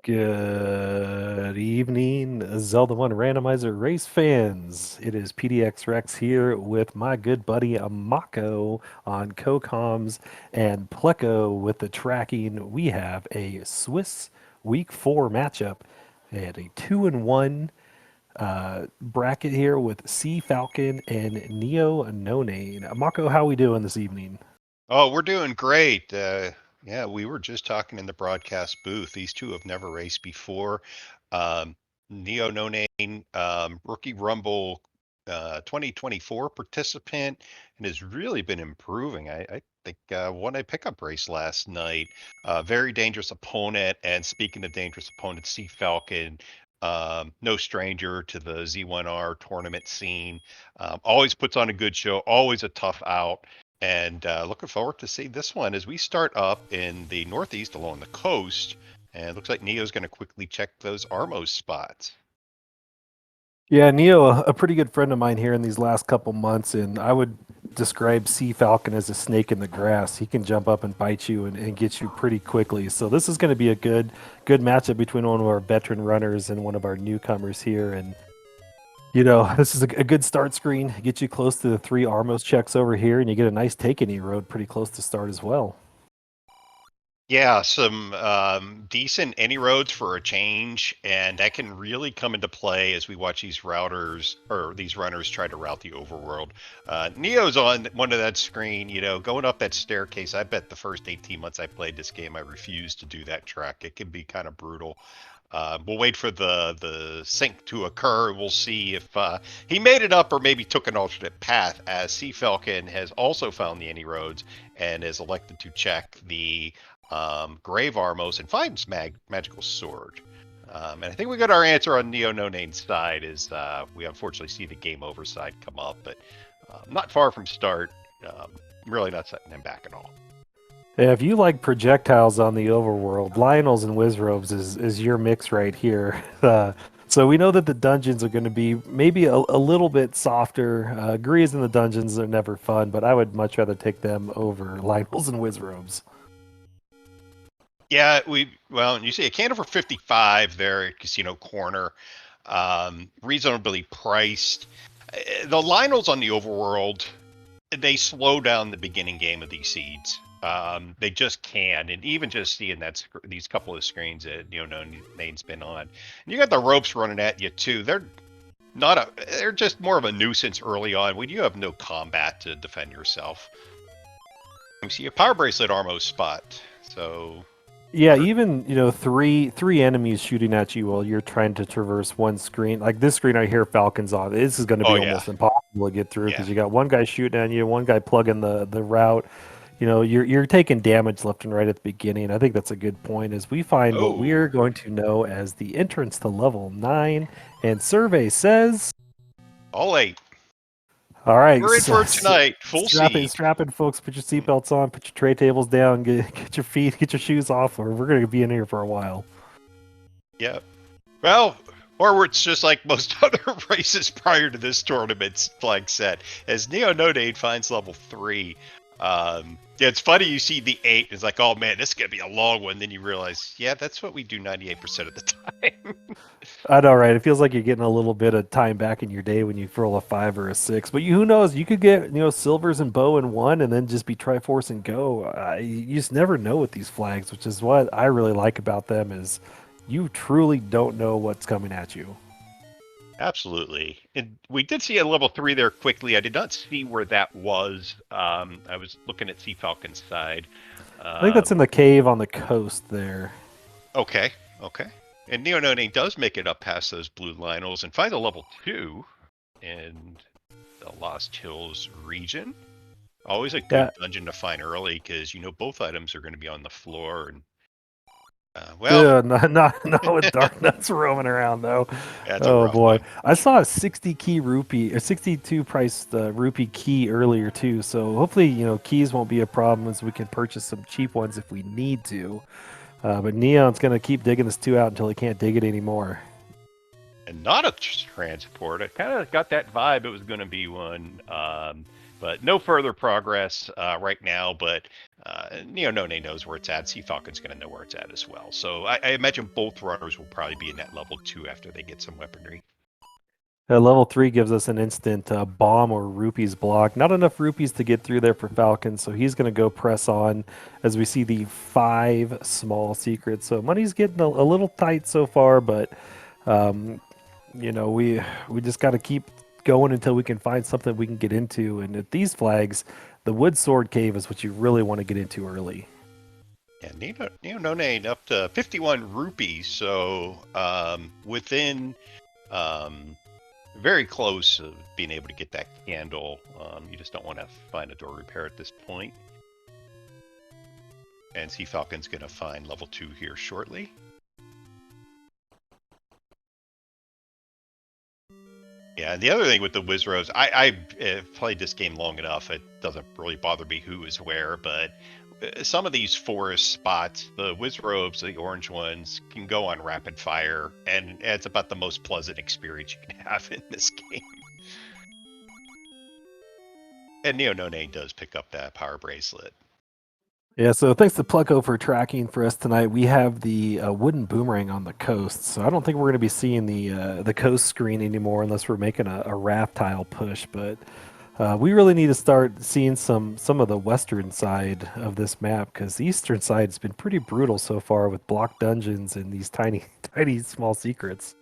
Good evening, Zelda 1 Randomizer race fans. It is PDX Rex here with my good buddy Amako on CoComs and Pleco with the tracking. We have a Swiss Week 4 matchup and a 2-1 bracket here with CFalcon and Neononane. Amako, how we doing this evening? Oh, we're doing great. Yeah, we were just talking in the broadcast booth. These two have never raced before. Um, Neononane, Rookie Rumble 2024 participant, and has really been improving. I think won a pickup race last night. Very dangerous opponent. And speaking of dangerous opponents, C Falcon, no stranger to the Z1R tournament scene. Always puts on a good show. Always a tough out. And looking forward to see this one as we start up in the northeast along the coast. And it looks like Neo's going to quickly check those Armos spots. Yeah, Neo, a pretty good friend of mine here in these last couple months, and I would describe Sea Falcon as a snake in the grass. He can jump up and bite you and get you pretty quickly. So this is going to be a good matchup between one of our veteran runners and one of our newcomers here. And this is a good start screen. Get you close to the three Armos checks over here, and you get a nice take any road pretty close to start as well. Yeah, some decent any roads for a change, and that can really come into play as we watch these routers or these runners try to route the overworld. Neo's on one of that screen, going up that staircase. I bet the first 18 months I played this game, I refused to do that track. It can be kind of brutal. We'll wait for the sync to occur. We'll see if he made it up or maybe took an alternate path, as Sea Falcon has also found the any roads and is elected to check the Grave Armos and finds Magical Sword. And I think we got our answer on Neononane's side. Is we unfortunately see the game over side come up, but not far from start. Really not setting him back at all. Yeah, if you like projectiles on the overworld, Lionels and Wizrobes is your mix right here. So we know that the dungeons are going to be maybe a little bit softer. Grease in the dungeons are never fun, but I would much rather take them over Lionels and Wizrobes. Yeah, you see a candle for 55 there at Casino Corner, reasonably priced. The Lionels on the overworld, they slow down the beginning game of these seeds. They just can, and even just seeing these couple of screens that Neononane's been on, and you got the ropes running at you too. They're just more of a nuisance early on when you have no combat to defend yourself. You see a power bracelet Armo spot, so Yeah, even three enemies shooting at you while you're trying to traverse one screen. Like this screen right here, Falcon's on. This is going to be oh yeah, almost impossible to get through yeah. because you got one guy shooting at you, one guy plugging the route. You're taking damage left and right at the beginning. I think that's a good point as we find what we're Oh, going to know as the entrance to level 9. And survey says, all eight. all right, We're in for it tonight. Full seed. strap in, folks. Put your seatbelts on. Put your tray tables down. Get get your shoes off, or we're going to be in here for a while. Yeah. Well, or it's just like most other races prior to this tournament's flag set, as Neononane finds level 3. Yeah, it's funny you see the 8, it's like, oh man, this is going to be a long one. Then you realize, yeah, that's what we do 98% of the time. I know, right? It feels like you're getting a little bit of time back in your day when you roll a 5 or a 6. But who knows? You could get silvers and bow in one, and then just be Triforce and go. You just never know with these flags, which is what I really like about them. Is you truly don't know what's coming at you. Absolutely. And we did see a level 3 there quickly. I did not see where that was. I was looking at Sea Falcon's side. I think that's in the cave on the coast there. Okay, okay. And Neononane does make it up past those blue Lionels and find a level 2 in the Lost Hills region. Always a good dungeon to find early because both items are going to be on the floor. And Yeah, not with Dark Nuts roaming around though. that's a Oh rough boy, one. I saw a 60 key rupee or 62 price rupee key earlier too. So hopefully keys won't be a problem as we can purchase some cheap ones if we need to. But Neon's gonna keep digging this 2 out until he can't dig it anymore. And not a transport. I kind of got that vibe it was going to be one. But no further progress right now. But Neononane knows where it's at. CFalcon's going to know where it's at as well. So I imagine both runners will probably be in that level 2 after they get some weaponry. Level 3 gives us an instant bomb or rupees block. Not enough rupees to get through there for Falcon, so he's going to go press on as we see the 5 small secrets. So money's getting a little tight so far, but um, we just got to keep going until we can find something we can get into. And at these flags, the Wood Sword Cave is what you really want to get into early. Yeah, Neononane up to 51 rupees, so within very close of being able to get that candle. You just don't want to find a door repair at this point. And CFalcon's going to find level 2 here shortly. Yeah, and the other thing with the Wizros, I played this game long enough, it doesn't really bother me who is where, but some of these forest spots, the Wizrobes, the orange ones, can go on rapid fire, and it's about the most pleasant experience you can have in this game. And Neononane does pick up that power bracelet. Yeah, so thanks to Plucko for tracking for us tonight. We have the wooden boomerang on the coast, so I don't think we're going to be seeing the coast screen anymore unless we're making a raft tile push. But we really need to start seeing some of the western side of this map because the eastern side has been pretty brutal so far with block dungeons and these tiny small secrets.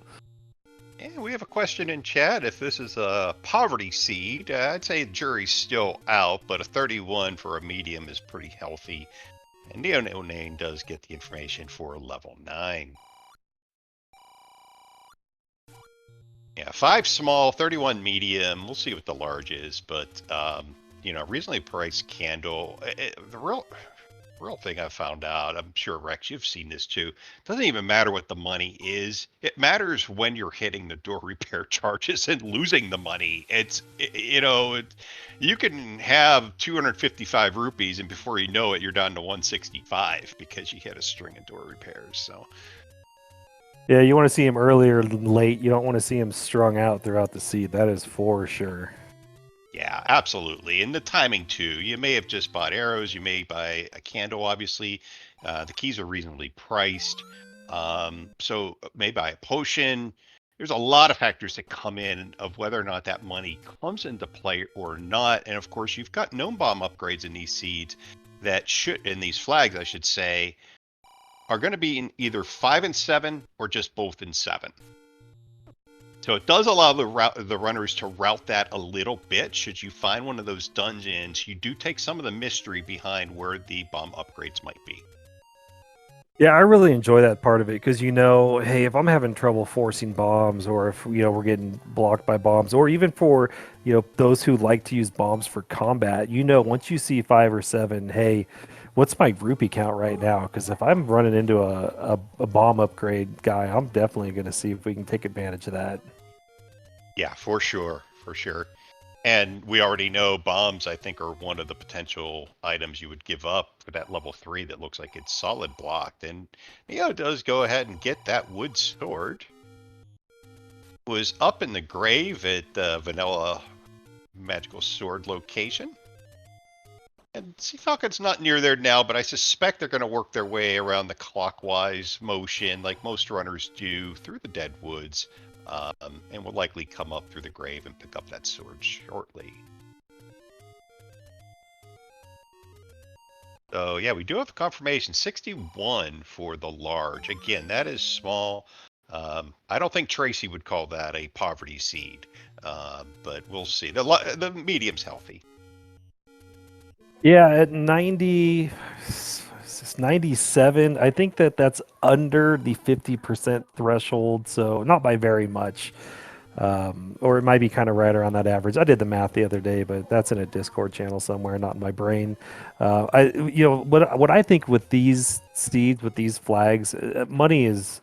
And we have a question in chat. If this is a poverty seed, I'd say the jury's still out, but a 31 for a medium is pretty healthy. And Neononane does get the information for level 9. Yeah, 5 small, 31 medium. We'll see what the large is, but reasonably priced candle. The real thing I found out, I'm sure Rex, you've seen this too. It doesn't even matter what the money is. It matters when you're hitting the door repair charges and losing the money. You can have 255 rupees and before you know it, you're down to 165 because you hit a string of door repairs. So. Yeah, you want to see him earlier than late. You don't want to see him strung out throughout the seed. That is for sure. Yeah, absolutely. And the timing too. You may have just bought arrows. You may buy a candle, obviously. The keys are reasonably priced. So may buy a potion. There's a lot of factors that come in of whether or not that money comes into play or not. And of course, you've got gnome bomb upgrades in these seeds in these flags, I should say, are going to be in either 5 and 7 or just both in 7. So it does allow the runners to route that a little bit. Should you find one of those dungeons, you do take some of the mystery behind where the bomb upgrades might be. Yeah, I really enjoy that part of it because hey, if I'm having trouble forcing bombs, or if we're getting blocked by bombs, or even for those who like to use bombs for combat, once you see 5 or 7, hey, what's my rupee count right now? Because if I'm running into a bomb upgrade guy, I'm definitely going to see if we can take advantage of that. Yeah, for sure. And we already know bombs, I think, are one of the potential items you would give up for that level 3 that looks like it's solid blocked. And Neo does go ahead and get that wood sword. Was up in the grave at the Vanilla Magical Sword location. And CFalcon's not near there now, but I suspect they're going to work their way around the clockwise motion like most runners do through the dead woods, and will likely come up through the grave and pick up that sword shortly. So yeah, we do have a confirmation, 61 for the large. Again, that is small. I don't think Tracy would call that a poverty seed, but we'll see. The medium's healthy. Yeah, at 97, I think that's under the 50% threshold, so not by very much. Or it might be kind of right around that average. I did the math the other day, but that's in a Discord channel somewhere, not in my brain. What I think with these seeds, with these flags, money is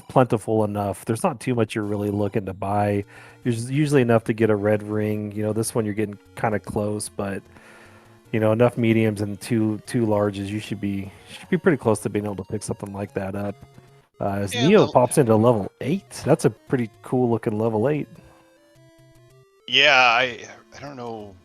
plentiful enough. There's not too much you're really looking to buy. There's usually enough to get a red ring. This one you're getting kind of close, but enough mediums and two larges, you should be pretty close to being able to pick something like that up. As Neo pops into level 8, that's a pretty cool looking level 8. Yeah, I don't know.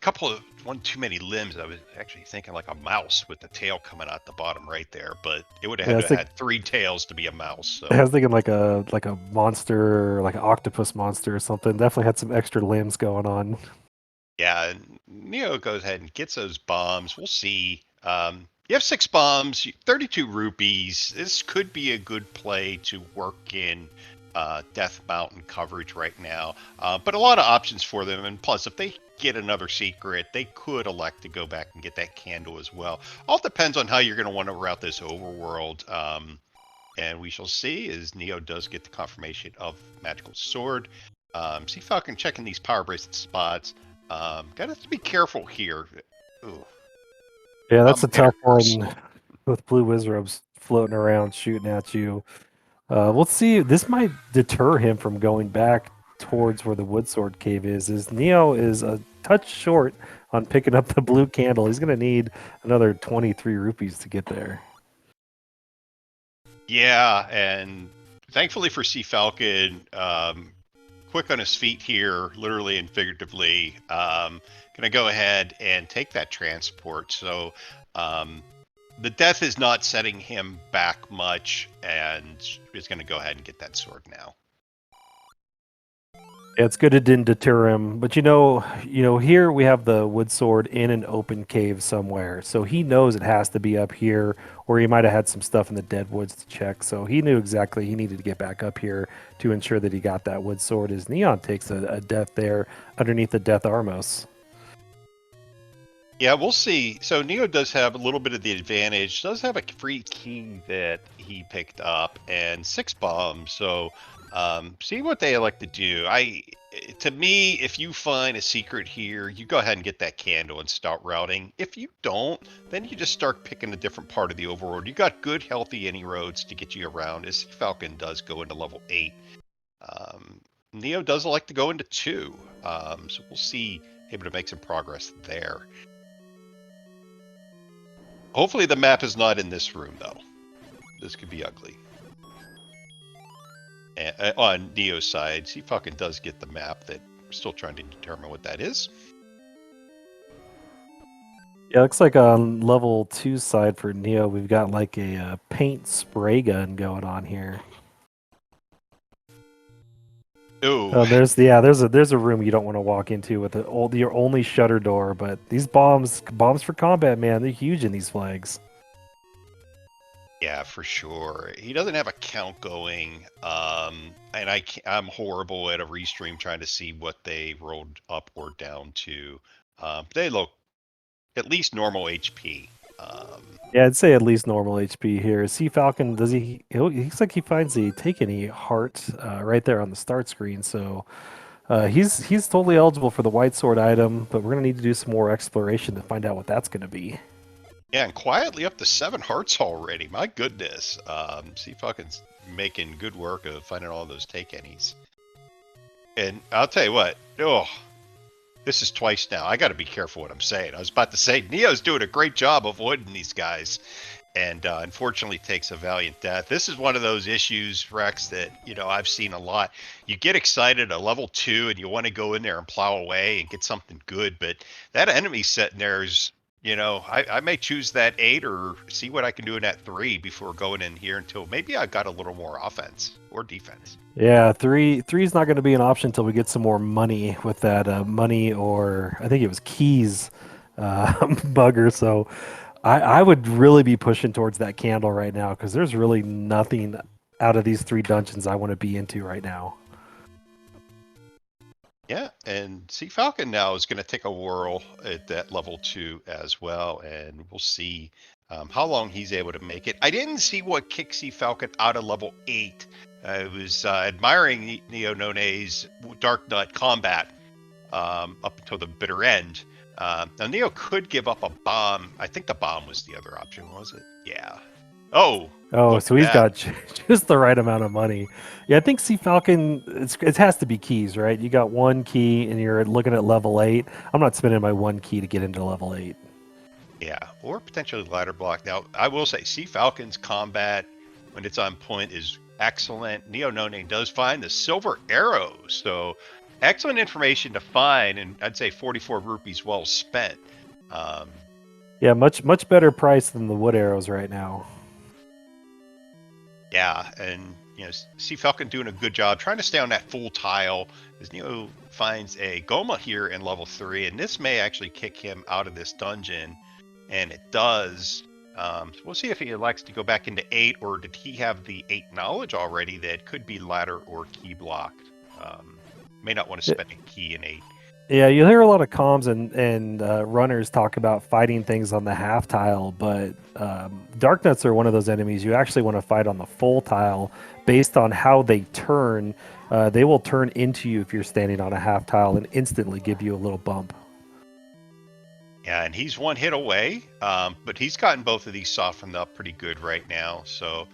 couple of one too many limbs. I was actually thinking like a mouse with the tail coming out the bottom right there, but it would have Yeah, had I to was, have had 3 tails to be a mouse. I So was thinking like a monster, like an octopus monster or something. Definitely had some extra limbs going on. yeah, and Neo goes ahead and gets those bombs. We'll see. You have 6 bombs, 32 rupees. This could be a good play to work in Death Mountain coverage right now. But a lot of options for them. And plus, if they get another secret, they could elect to go back and get that candle as well. All depends on how you're going to want to route this overworld. And we shall see as Neo does get the confirmation of Magical Sword. CFalcon checking these power bracelet spots. Gotta be careful here. Ooh, Yeah, that's I'm a gonna tough curse. one with blue wizards floating around shooting at you. We'll see. This might deter him from going back towards where the Woodsword Cave is. As Neo is a touch short on picking up the blue candle, he's going to need another 23 rupees to get there. Yeah, and thankfully for CFalcon, quick on his feet here, literally and figuratively. Gonna go ahead and take that transport. So the death is not setting him back much, and he's gonna go ahead and get that sword now. Yeah, it's good it didn't deter him, but here we have the wood sword in an open cave somewhere, so he knows it has to be up here, or he might have had some stuff in the dead woods to check. So he knew exactly he needed to get back up here to ensure that he got that wood sword. As Neon takes a death there underneath the Death Armos. Yeah, we'll see. So Neo does have a little bit of the advantage. Does have a free key that he picked up and 6 bombs. So see what they like to do. To me, if you find a secret here, you go ahead and get that candle and start routing. If you don't, then you just start picking a different part of the overworld. You got good, healthy any roads to get you around. As Falcon does go into level 8. Neo does like to go into 2. So we'll see able to make some progress there. Hopefully the map is not in this room, though. This could be ugly. And, on Neo's side, he fucking does get the map that we're still trying to determine what that is. Yeah, looks like on level 2 side for Neo, we've got like a paint spray gun going on here. Ooh. There's a room you don't want to walk into with your only shutter door. But these bombs for combat, man, they're huge in these flags. Yeah, for sure. He doesn't have a count going, and I'm horrible at a restream trying to see what they rolled up or down to. They look at least normal HP. Yeah, I'd say at least normal HP here. CFalcon, he looks like he finds the take any heart right there on the start screen. So he's totally eligible for the white sword item, but we're gonna need to do some more exploration to find out what that's gonna be. Yeah, and quietly up to 7 hearts already. My goodness. See fucking making good work of finding all those take any's. And I'll tell you what. Oh, this is twice now. I got to be careful what I'm saying. I was about to say Neo's doing a great job avoiding these guys, and unfortunately takes a valiant death. This is one of those issues, Rex, that I've seen a lot. You get excited at level 2 and you want to go in there and plow away and get something good, but that enemy sitting there is, I may choose that 8 or see what I can do in that 3 before going in here until maybe I got a little more offense or defense. Yeah, three's not going to be an option until we get some more money with that money, or I think it was keys bugger. So I would really be pushing towards that candle right now because there's really nothing out of these 3 dungeons I want to be into right now. Yeah, and CFalcon now is going to take a whirl at that level 2 as well, and we'll see how long he's able to make it. I didn't see what kicked CFalcon out of level 8. I was admiring Neononane's Dark Nut combat up until the bitter end. Now, Neo could give up a bomb. I think the bomb was the other option, was it? Yeah. Oh, Oh, look so at he's that. got just the right amount of money. Yeah, I think CFalcon, it has to be keys, right? You got 1 key and you're looking at level 8. I'm not spending my 1 key to get into level 8. Yeah, or potentially ladder block. Now, I will say, CFalcon's combat, when it's on point, is excellent. Neononane does find the silver arrow, so excellent information to find, and I'd say 44 rupees well spent. Um, Yeah, much better price than the wood arrows right now. yeah, and CFalcon doing a good job trying to stay on that full tile. As Neo finds a Goma here in level 3, and this may actually kick him out of this dungeon, and it does. So we'll see if he elects to go back into 8, or did he have the 8 knowledge already that could be ladder or key blocked. May not want to spend a key in 8. Yeah, you'll hear a lot of comms and runners talk about fighting things on the half tile, but Dark Nuts are one of those enemies you actually want to fight on the full tile based on how they turn. They will turn into you if you're standing on a half tile and instantly give you a little bump. Yeah, and he's one hit away, but he's gotten both of these softened up pretty good right now. So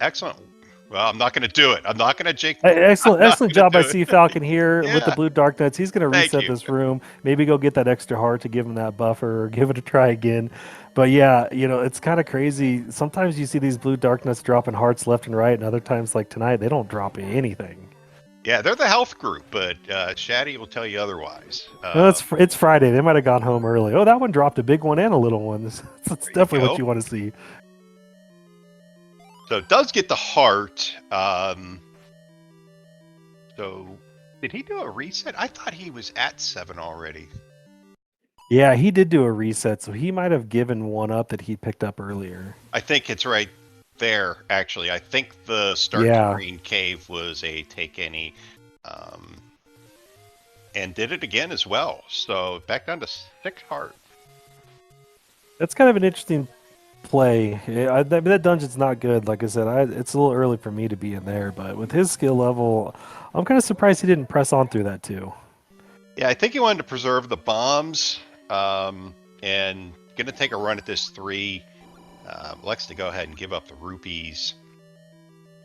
excellent. Well, I'm not going to do it. I'm not going to jinx. Excellent job by CFalcon here with the Yeah. blue Dark Nuts. He's going to Thank reset you. this room. Maybe go get that extra heart to give him that buffer or give it a try again. But yeah, it's kind of crazy. Sometimes you see these blue Dark Nuts dropping hearts left and right, and other times, like tonight, they don't drop anything. Yeah, they're the health group, but Shaddy will tell you otherwise. No, it's Friday. They might have gone home early. Oh, that one dropped a big one and a little one. That's definitely what you want to see. So it does get the heart. So did he do a reset? I thought he was at 7 already. Yeah, he did do a reset, so he might have given one up that he picked up earlier. I think it's right there, actually. I think the start to green cave was a take any. And did it again as well. So back down to 6 heart. That's kind of an interesting play. Yeah, that dungeon's not good. Like I said, it's a little early for me to be in there, but with his skill level, I'm kind of surprised he didn't press on through that too. Yeah, I think he wanted to preserve the bombs, and going to take a run at this 3. Likes to go ahead and give up the rupees,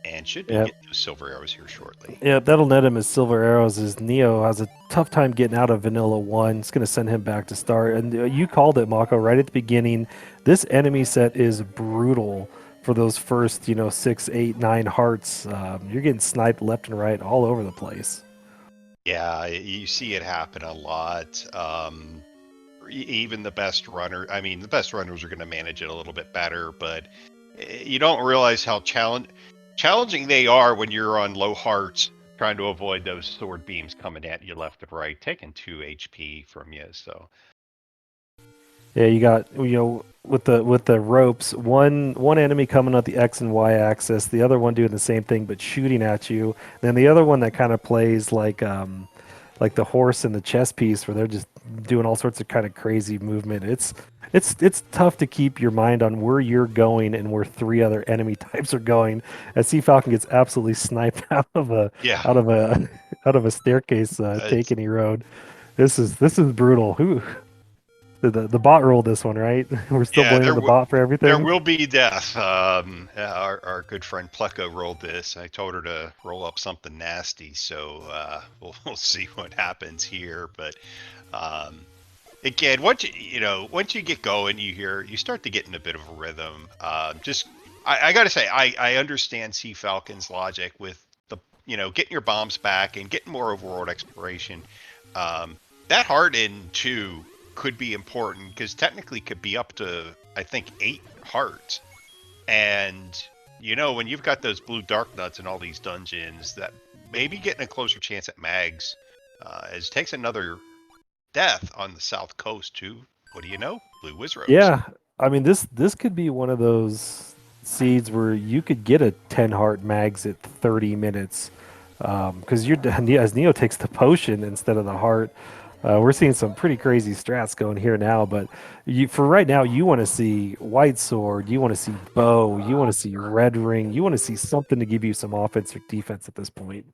and should be getting those silver arrows here shortly. Yeah, that'll net him as silver arrows as Neo has a tough time getting out of Vanilla 1. It's going to send him back to start. And you called it, Mako, right at the beginning. This enemy set is brutal for those first, 6, 8, 9 hearts. You're getting sniped left and right all over the place. Yeah, you see it happen a lot. Even the best runner, the best runners are going to manage it a little bit better, but you don't realize how challenging they are when you're on low hearts, trying to avoid those sword beams coming at you left and right, taking 2 HP from you. So yeah, you got with the ropes, one enemy coming at the X and Y axis, the other one doing the same thing but shooting at you. Then the other one that kind of plays like the horse in the chess piece, where they're just doing all sorts of kind of crazy movement. It's tough to keep your mind on where you're going and where 3 other enemy types are going. As CFalcon gets absolutely sniped out of a staircase take any road. This is brutal. Who the bot rolled this one, right? We're still blaming the bot for everything. There will be death. Our good friend Pleco rolled this. I told her to roll up something nasty, so we'll see what happens here. But again, once you get going, you start to get in a bit of a rhythm. I got to say, I understand CFalcon's logic with the getting your bombs back and getting more overworld exploration. That heart in 2 could be important because technically could be up to, I think, 8 hearts. And when you've got those blue dark nuts in all these dungeons, that maybe getting a closer chance at mags, as it takes another death on the south coast too. What do you know? Blue Wizards. Yeah, this could be one of those seeds where you could get a 10 heart mags at 30 minutes because as Neo takes the potion instead of the heart. We're seeing some pretty crazy strats going here now, but for right now, you want to see white sword, you want to see bow, you want to see red ring, you want to see something to give you some offense or defense at this point.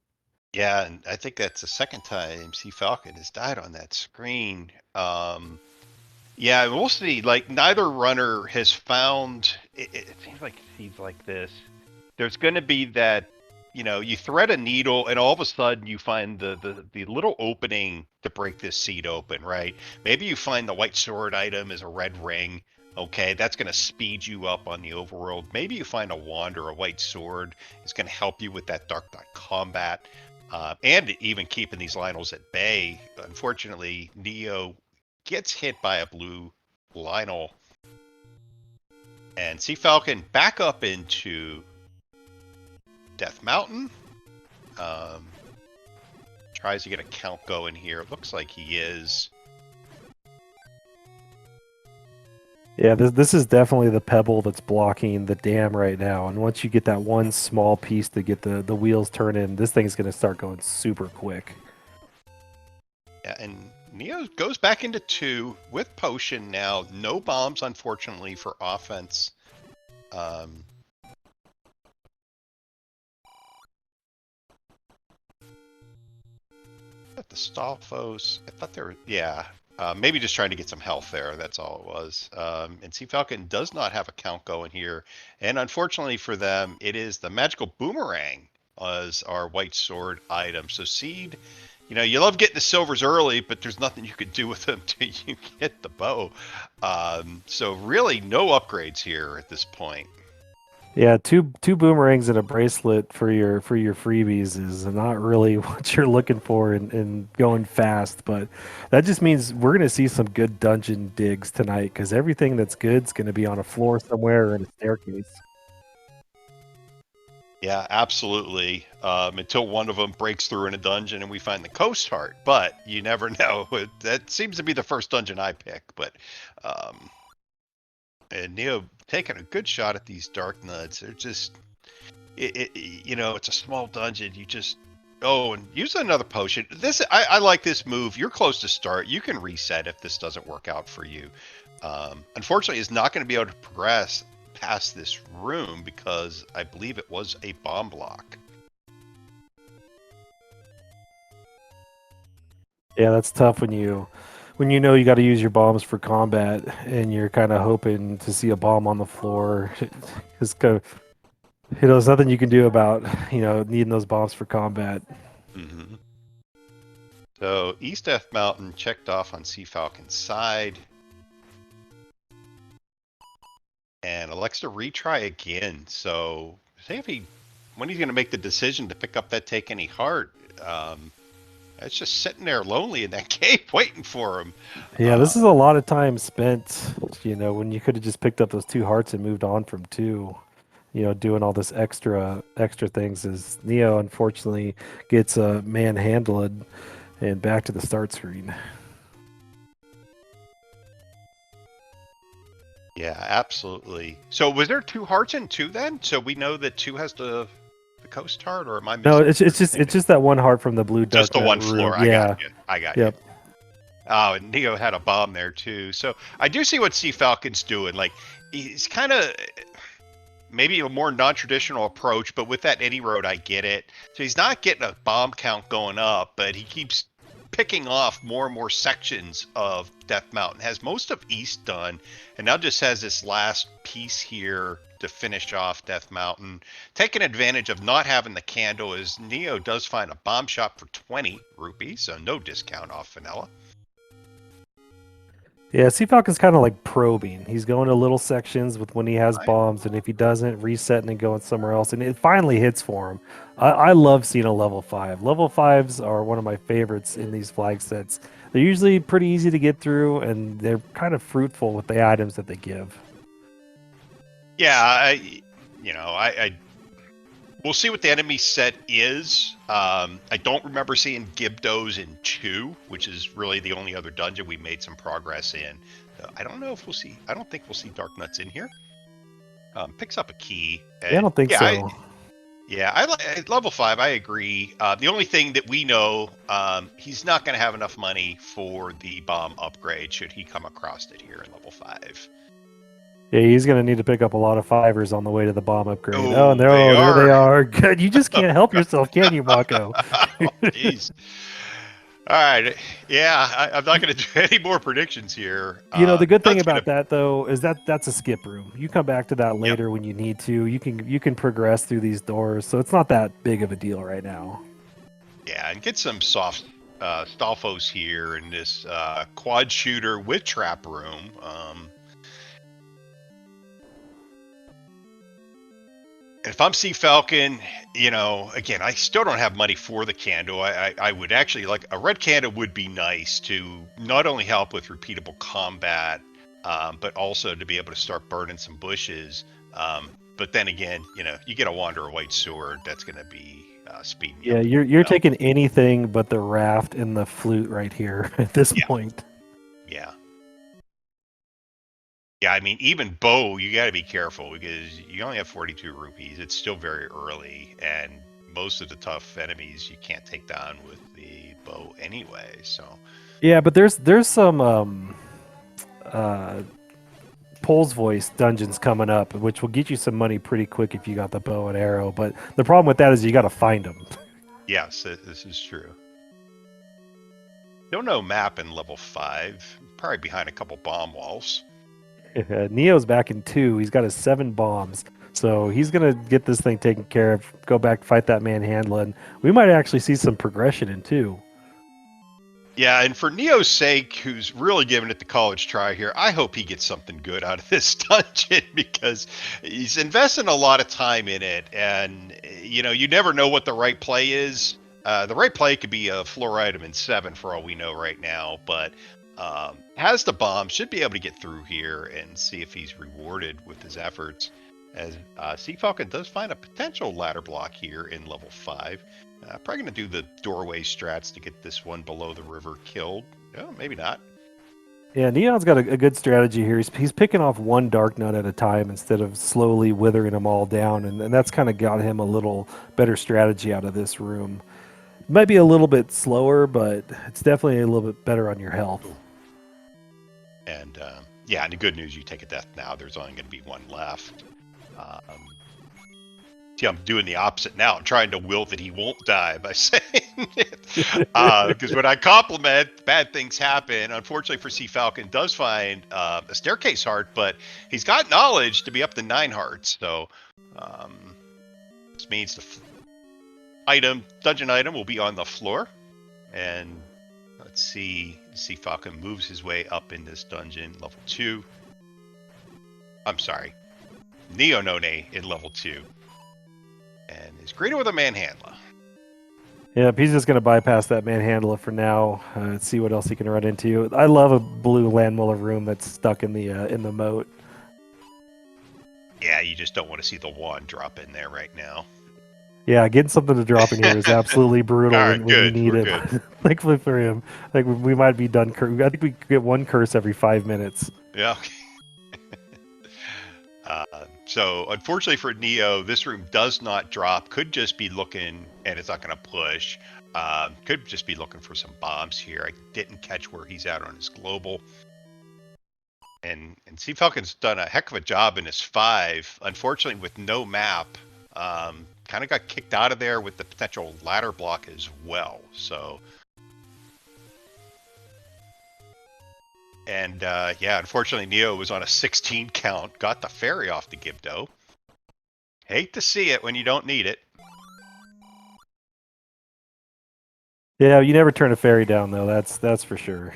Yeah, and I think that's the second time CFalcon has died on that screen. Yeah, we'll see. Like, neither runner has found. It seems like seeds like this. There's going to be that. You thread a needle, and all of a sudden you find the little opening to break this seed open, right? Maybe you find the white sword item is a red ring. Okay, that's going to speed you up on the overworld. Maybe you find a wand or a white sword. It's going to help you with that dark dot combat. and even keeping these Lionels at bay. Unfortunately, Neo gets hit by a blue Lionel, and CFalcon back up into Death Mountain. Tries to get a count going here. Looks like he is. Yeah, this is definitely the pebble that's blocking the dam right now. And once you get that one small piece to get the wheels turning, this thing's going to start going super quick. Yeah, and Neo goes back into 2 with Potion now. No bombs, unfortunately, for offense. The Stalfos, I thought they were, yeah, maybe just trying to get some health there. That's all it was. And CFalcon does not have a count going here. And unfortunately for them, it is the magical boomerang as our white sword item. So Seed, you know, you love getting the silvers early, but there's nothing you can do with them till you get the bow. So really no upgrades here at this point. Yeah, two boomerangs and a bracelet for your freebies is not really what you're looking for in going fast, but that just means we're gonna see some good dungeon digs tonight because everything that's good is gonna be on a floor somewhere or in a staircase. Yeah, absolutely. Until one of them breaks through in a dungeon and we find the Coast Heart, but you never know. That seems to be the first dungeon I pick. But and Neo taking a good shot at these Dark Nuts. They're just, you know, it's a small dungeon. You just and use another potion. I like this move. You're close to start. You can reset if this doesn't work out for you. Unfortunately, it's not going to be able to progress past this room because I believe it was a bomb block. Yeah, that's tough when you know you got to use your bombs for combat and you're kind of hoping to see a bomb on the floor. It's there's nothing you can do about needing those bombs for combat. Mm-hmm. So East Death Mountain checked off on CFalcon's side. And elects to retry again. So say when he's going to make the decision to pick up that Take Any Heart, it's just sitting there lonely in that cave waiting for him. Yeah, this is a lot of time spent, when you could have just picked up those 2 hearts and moved on from 2. Doing all this extra things as Neo unfortunately gets manhandled and back to the start screen. Yeah, absolutely. So was there 2 hearts in 2 then? So we know that 2 has the Coast Heart, or am I No, missing? it's just that 1 heart from the blue Just dark the nut one room. floor. Yeah. I got Yep. you. Oh, and Neo had a bomb there too. So I do see what CFalcon's doing. Like he's kind of maybe a more non-traditional approach, but with that Any Road, I get it. So he's not getting a bomb count going up, but he keeps picking off more and more sections of Death Mountain. Has most of East done, and now just has this last piece here to finish off Death Mountain. Taking advantage of not having the candle is Neo does find a bomb shop for 20 rupees, so no discount off vanilla. Yeah, CFalcon's kind of like probing. He's going to little sections with when he has Right. bombs, and if he doesn't, resetting and going somewhere else, and it finally hits for him. I love seeing a level 5. Level 5s are one of my favorites in these flag sets. They're usually pretty easy to get through, and they're kind of fruitful with the items that they give. Yeah, I we'll see what the enemy set is. I don't remember seeing Gibdos in 2, which is really the only other dungeon we made some progress in. So I don't know if we'll see. I don't think we'll see Dark Nuts in here. Picks up a key. Yeah, I don't think so. At level 5, I agree. The only thing that we know, he's not going to have enough money for the bomb upgrade should he come across it here in level 5. Yeah, he's gonna need to pick up a lot of 5s on the way to the bomb upgrade. Oh, and Oh, they there they are. are. Good. You just can't help yourself, can you, Mako? Jeez. All right. Yeah, I'm not going to do any more predictions here. The good thing That's going about to. that though is that's a skip room. You come back to that Yep. later when you need to. You can progress through these doors, so it's not that big of a deal right now. Yeah, and get some soft Stalfos here in this quad shooter with trap room. if I'm CFalcon, again, I still don't have money for the candle. I would actually like a red candle would be nice to not only help with repeatable combat, but also to be able to start burning some bushes. But then again, you get a Wanderer White Sword, that's going to be speeding you Yeah, up. you're taking anything but the raft and the flute right here at this Yeah. point. Yeah. Yeah, I mean, even bow, you got to be careful because you only have 42 rupees. It's still very early, and most of the tough enemies you can't take down with the bow anyway. So, Yeah, but there's some uh Pole's Voice dungeons coming up, which will get you some money pretty quick if you got the bow and arrow. But the problem with that is you got to find them. yes, this is true. Don't know map in level 5. Probably behind a couple bomb walls. Neo's back in 2. He's got his 7 bombs. So he's going to get this thing taken care of, go back, fight that manhandler, and we might actually see some progression in 2. Yeah, and for Neo's sake, who's really giving it the college try here, I hope he gets something good out of this dungeon because he's investing a lot of time in it, and you never know what the right play is. The right play could be a floor item in 7 for all we know right now, but has the bomb, should be able to get through here and see if he's rewarded with his efforts. As CFalcon does find a potential ladder block here in level 5. Probably going to do the doorway strats to get this one below the river killed. Oh, maybe not. Yeah, Neon's got a good strategy here. He's picking off one Dark Nut at a time instead of slowly withering them all down, and that's kind of got him a little better strategy out of this room. It might be a little bit slower, but it's definitely a little bit better on your health. And yeah, and the good news, you take a death now. There's only going to be one left. See, I'm doing the opposite now. I'm trying to will that he won't die by saying it. Because when I compliment, bad things happen. Unfortunately for CFalcon, does find a staircase heart, but he's got knowledge to be up to 9 hearts. So this means the dungeon item will be on the floor. And let's see, CFalcon moves his way up in this dungeon, level 2. I'm sorry, Neononane in level 2. And is greeted with a manhandler. Yep, he's just going to bypass that manhandler for now. See what else he can run into. I love a blue landmuller room that's stuck in the moat. Yeah, you just don't want to see the wand drop in there right now. Yeah, getting something to drop in here is absolutely brutal All right, when you need we're it. good. Thankfully for him, like we might be done. I think we get one curse every 5 minutes. Yeah. So unfortunately for Neo, this room does not drop. Could just be looking, and it's not going to push. Could just be looking for some bombs here. I didn't catch where he's at on his global. And CFalcon's done a heck of a job in his 5. Unfortunately, with no map, kind of got kicked out of there with the potential ladder block as well. So. And yeah, unfortunately, Neo was on a 16 count, got the ferry off the Gibdo. Hate to see it when you don't need it. Yeah, you never turn a fairy down though. That's for sure.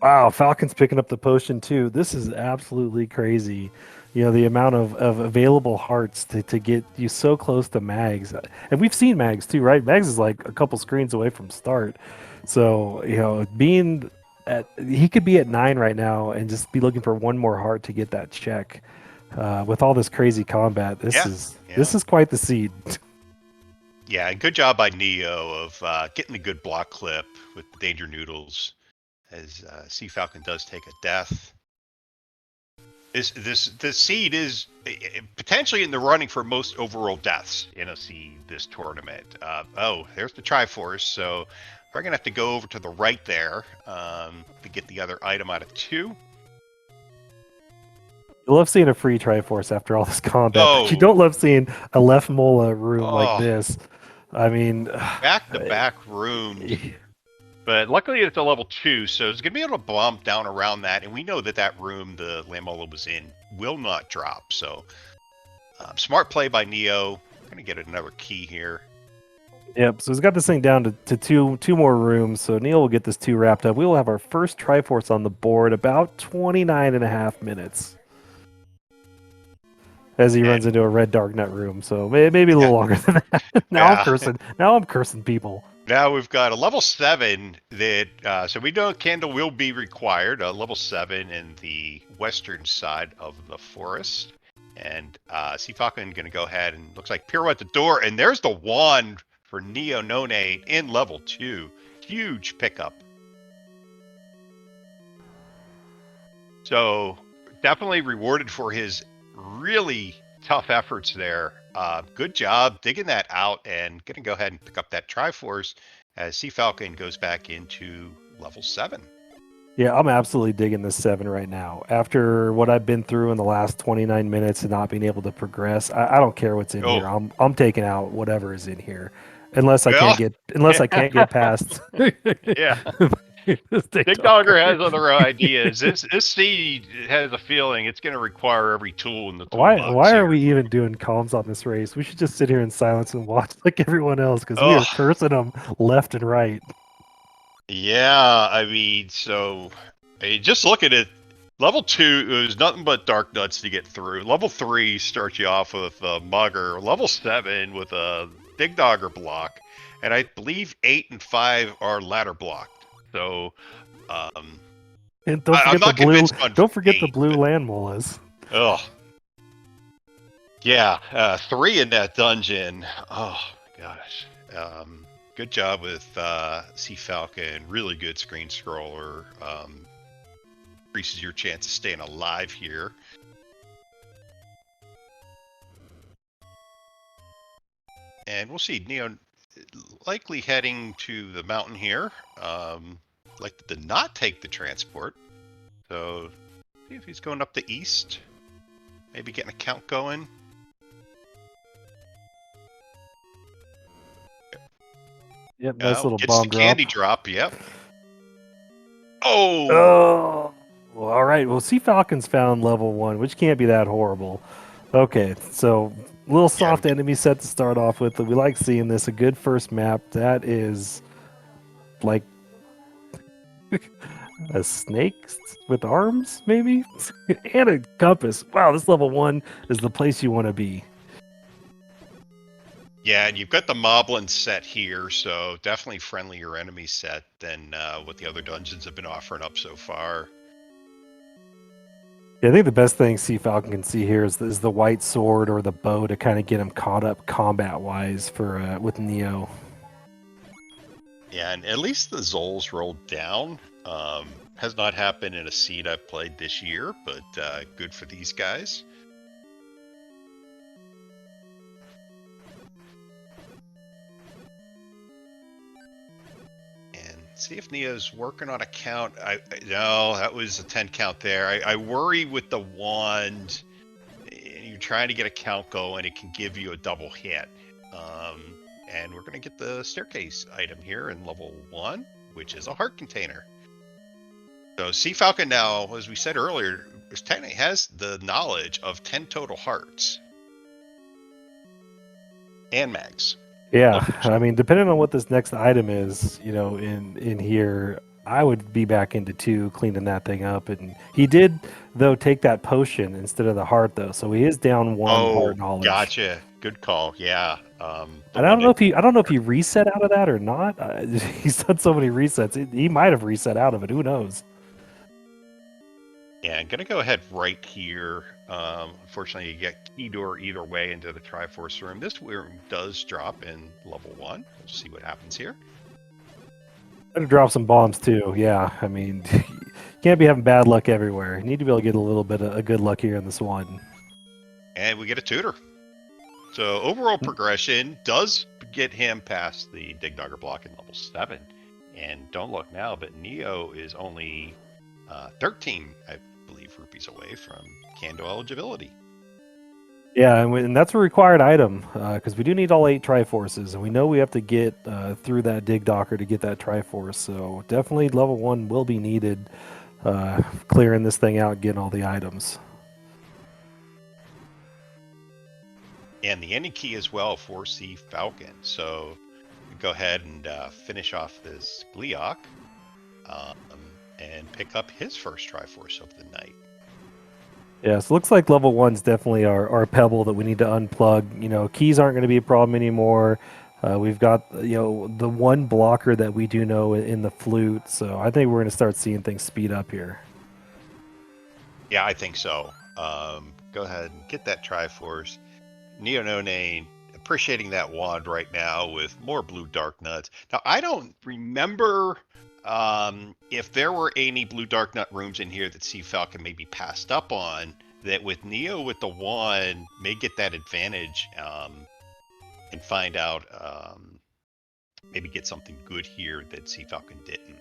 Wow, Falcon's picking up the potion too. This is absolutely crazy. The amount of available hearts to get you so close to Mags. And we've seen Mags too, right? Mags is like a couple screens away from start. So, being he could be at 9 right now and just be looking for one more heart to get that check. With all this crazy combat, this is quite the seed. Yeah, and good job by Neo of getting a good block clip with Danger Noodles, as CFalcon does take a death. This seed is potentially in the running for most overall deaths in a seed this tournament. Oh, there's the Triforce, so we're gonna have to go over to the right there to get the other item out of 2. You love seeing a free Triforce after all this combat, but you Oh. don't love seeing a left mola room like this. I mean, back-to-back rooms. But luckily it's a level 2, so it's going to be able to bomb down around that. And we know that room the Lamola was in will not drop. So smart play by Neo. Going to get another key here. Yep, so he's got this thing down to two more rooms. So Neil will get this 2 wrapped up. We will have our first Triforce on the board about 29 and a half minutes. as he runs And into a red dark nut room. So maybe a yeah, little longer than that. Now I'm yeah. cursing. Now I'm cursing people. Now we've got a level 7 that, so we know candle will be required, a level 7 in the western side of the forest. And CFalcon going to go ahead and looks like pirouette the door. And there's the wand for Neononane in level 2. Huge pickup. So definitely rewarded for his really tough efforts there. Good job digging that out and going to go ahead and pick up that Triforce as CFalcon goes back into level 7. Yeah, I'm absolutely digging this 7 right now. After what I've been through in the last 29 minutes and not being able to progress, I don't care what's in Oh, here. I'm taking out whatever is in here, unless I well, can't get past yeah. this Big TikToker. Dogger has other ideas. This seed has a feeling it's going to require every tool in the toolbox Why are here. we even doing comms on this race? We should just sit here in silence and watch like everyone else because we are Oh, cursing them left and right. yeah. I mean, so just look at it. Level 2 is nothing but dark nuts to get through. Level 3 starts you off with a mugger. Level 7 with a big dogger block. And I believe 8 and 5 are ladder blocked. So And I'm not convinced on don't forget the 8. blue But, land molas. oh, yeah. 3 in that dungeon. Oh, gosh. Good job with CFalcon. Really good screen scroller. Increases your chance of staying alive here. And we'll see Neo likely heading to the mountain here. Like to not take the transport. So see if he's going up the east. Maybe getting a count going. Yep, nice little Gets the bomb drop. candy drop. Yep. Oh, Oh, well, all right. Well, Sea Falcons found level 1, which can't be that horrible. Okay, so little yeah. We soft get, enemy set to start off with. We like seeing this. A good first map. That is like a snake with arms, maybe, and a compass. Wow, this level 1 is the place you want to be. yeah, and you've got the Moblin set here, so definitely friendlier enemy set than what the other dungeons have been offering up so far. Yeah, I think the best thing Sea Falcon can see here is the white sword or the bow to kind of get him caught up combat wise for with Neo. Yeah, and at least the Zols rolled down. Has not happened in a seed I've played this year, but good for these guys. And see if Neo's working on a count. No, that was a 10 count there. I worry with the wand. You're trying to get a count going, it can give you a double hit. And we're going to get the staircase item here in level 1, which is a heart container. So CFalcon now, as we said earlier, technically has the knowledge of 10 total hearts and mags. Yeah, I mean, depending on what this next item is, in here, I would be back into 2, cleaning that thing up. And he did, though, take that potion instead of the heart, though, so he is down 1 Oh, heart knowledge. gotcha. Good call. Yeah. The And one that. I don't know if he reset out of that or not. He's done so many resets. He might have reset out of it. Who knows? Yeah, I'm gonna go ahead right here. Unfortunately, you get key door either way into the Triforce room. This room does drop in level 1. We'll see what happens here. Better drop some bombs too. Yeah, I mean, you can't be having bad luck everywhere. You need to be able to get a little bit of a good luck here in this one. And we get a tutor. So overall progression does get him past the Dig Dogger block in level 7. And don't look now, but Neo is only 13, I believe, rupees away from Kando eligibility. Yeah, and that's a required item because we do need all 8 Triforces, and we know we have to get through that Dig Docker to get that Triforce. So definitely level 1 will be needed, clearing this thing out, getting all the items. And the ending key as well for CFalcon. So we go ahead and finish off this Gleok and pick up his first Triforce of the night. Yeah, so it looks like level one's definitely our pebble that we need to unplug. You know, keys aren't going to be a problem anymore. We've got, you know, the one blocker that we do know in the flute. So I think we're going to start seeing things speed up here. Yeah, I think so. Go ahead and get that Triforce. Neononane appreciating that wand right now with more blue dark nuts. Now, I don't remember if there were any blue dark nut rooms in here that CFalcon maybe passed up on, that with Neo with the wand may get that advantage and find out, maybe get something good here that CFalcon didn't.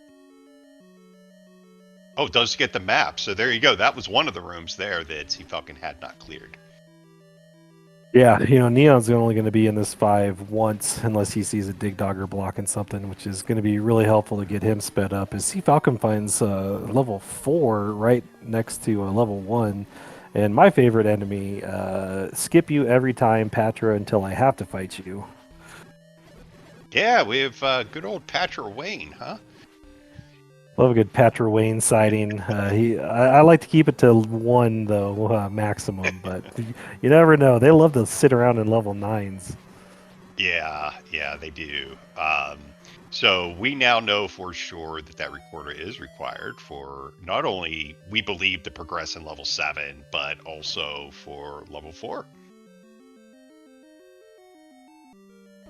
Oh, it does get the map. So there you go. That was one of the rooms there that CFalcon had not cleared. Yeah, you know, Neon's only going to be in this 5 once unless he sees a Dig Dogger blocking something, which is going to be really helpful to get him sped up. As Sea Falcon finds level 4 right next to level 1. And my favorite enemy, skip you every time, Patra, until I have to fight you. Yeah, we have good old Patrick Wayne, huh? Love a good Patra Wayne sighting. I like to keep it to 1, though, maximum, but you never know. They love to sit around in level 9s. Yeah, they do. So we now know for sure that that recorder is required for not only, we believe, to progress in level 7, but also for level 4.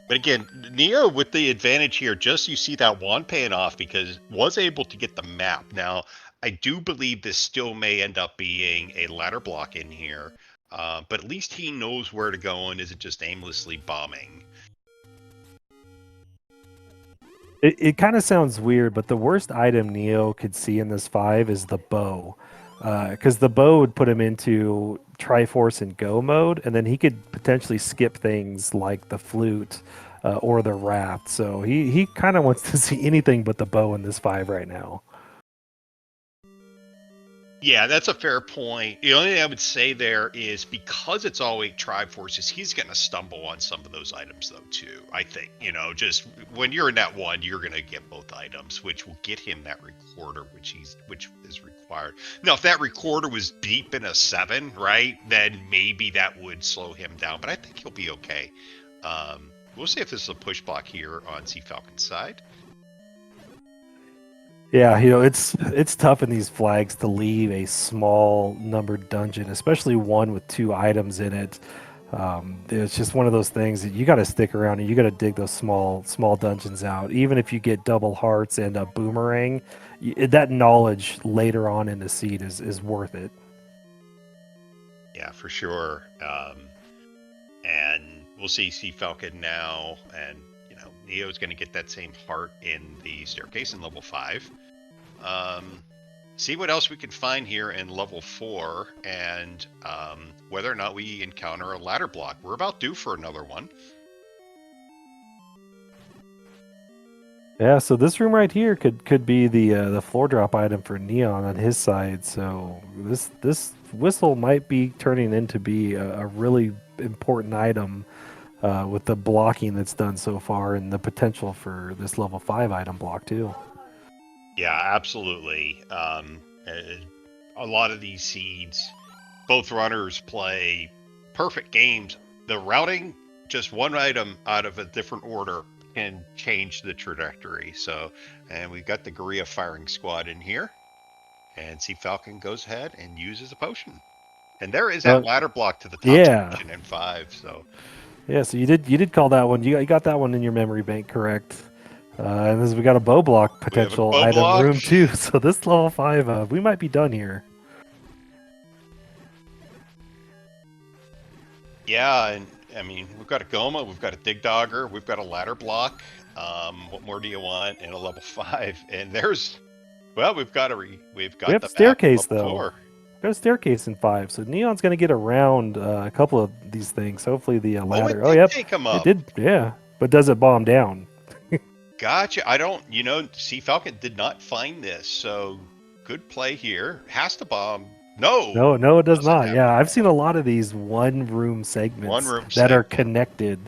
But again, Neo with the advantage here, just you see that wand paying off because was able to get the map. Now, I do believe this still may end up being a ladder block in here, but at least he knows where to go and isn't just aimlessly bombing. It kind of sounds weird, but the worst item Neo could see in this 5 is the bow. Because the bow would put him into Triforce and Go mode, and then he could potentially skip things like the flute or the raft. So he kind of wants to see anything but the bow in this 5 right now. Yeah, that's a fair point. The only thing I would say there is because it's all 8 tribe forces, he's going to stumble on some of those items, though, too. I think, just when you're in that one, you're going to get both items, which will get him that recorder, which is required. Now, if that recorder was deep in a 7, right, then maybe that would slow him down, but I think he'll be okay. We'll see if this is a push block here on CFalcon's side. Yeah, you know, it's tough in these flags to leave a small numbered dungeon, especially one with 2 items in it. It's just one of those things that you got to stick around and you got to dig those small dungeons out. Even if you get double hearts and a boomerang, that knowledge later on in the seed is worth it. Yeah, for sure. And we'll see Falcon now, and Neo's going to get that same heart in the staircase in level 5. See what else we can find here in level 4, and whether or not we encounter a ladder block. We're about due for another one. Yeah, so this room right here could be the floor drop item for Neon on his side. So this whistle might be turning into be a really important item with the blocking that's done so far and the potential for this level 5 item block too. Yeah, absolutely. A lot of these seeds, both runners play perfect games. The routing, just one item out of a different order, can change the trajectory. So, and we've got the Guerrilla firing squad in here, and CFalcon goes ahead and uses a potion. And there is that ladder block to the top Yeah. section in 5. So Yeah, so you did call that one. You got that one in your memory bank, correct? And this we got a bow block potential bow item block. room too. So this level 5, we might be done here. Yeah, and I mean, we've got a Goma, we've got a Dig Dogger, we've got a ladder block. What more do you want in a level 5? And we've got We have the map staircase level though. 4. We have a staircase in 5, so Neon's gonna get around a couple of these things. Hopefully the ladder. It did Yep, take him it up. did. Yeah, but does it bomb down? Gotcha. I don't, CFalcon did not find this, so good play here. Has to bomb. No, No, it does doesn't not. have Yeah, to I've seen bomb. a lot of these one room One segments room that are segment. connected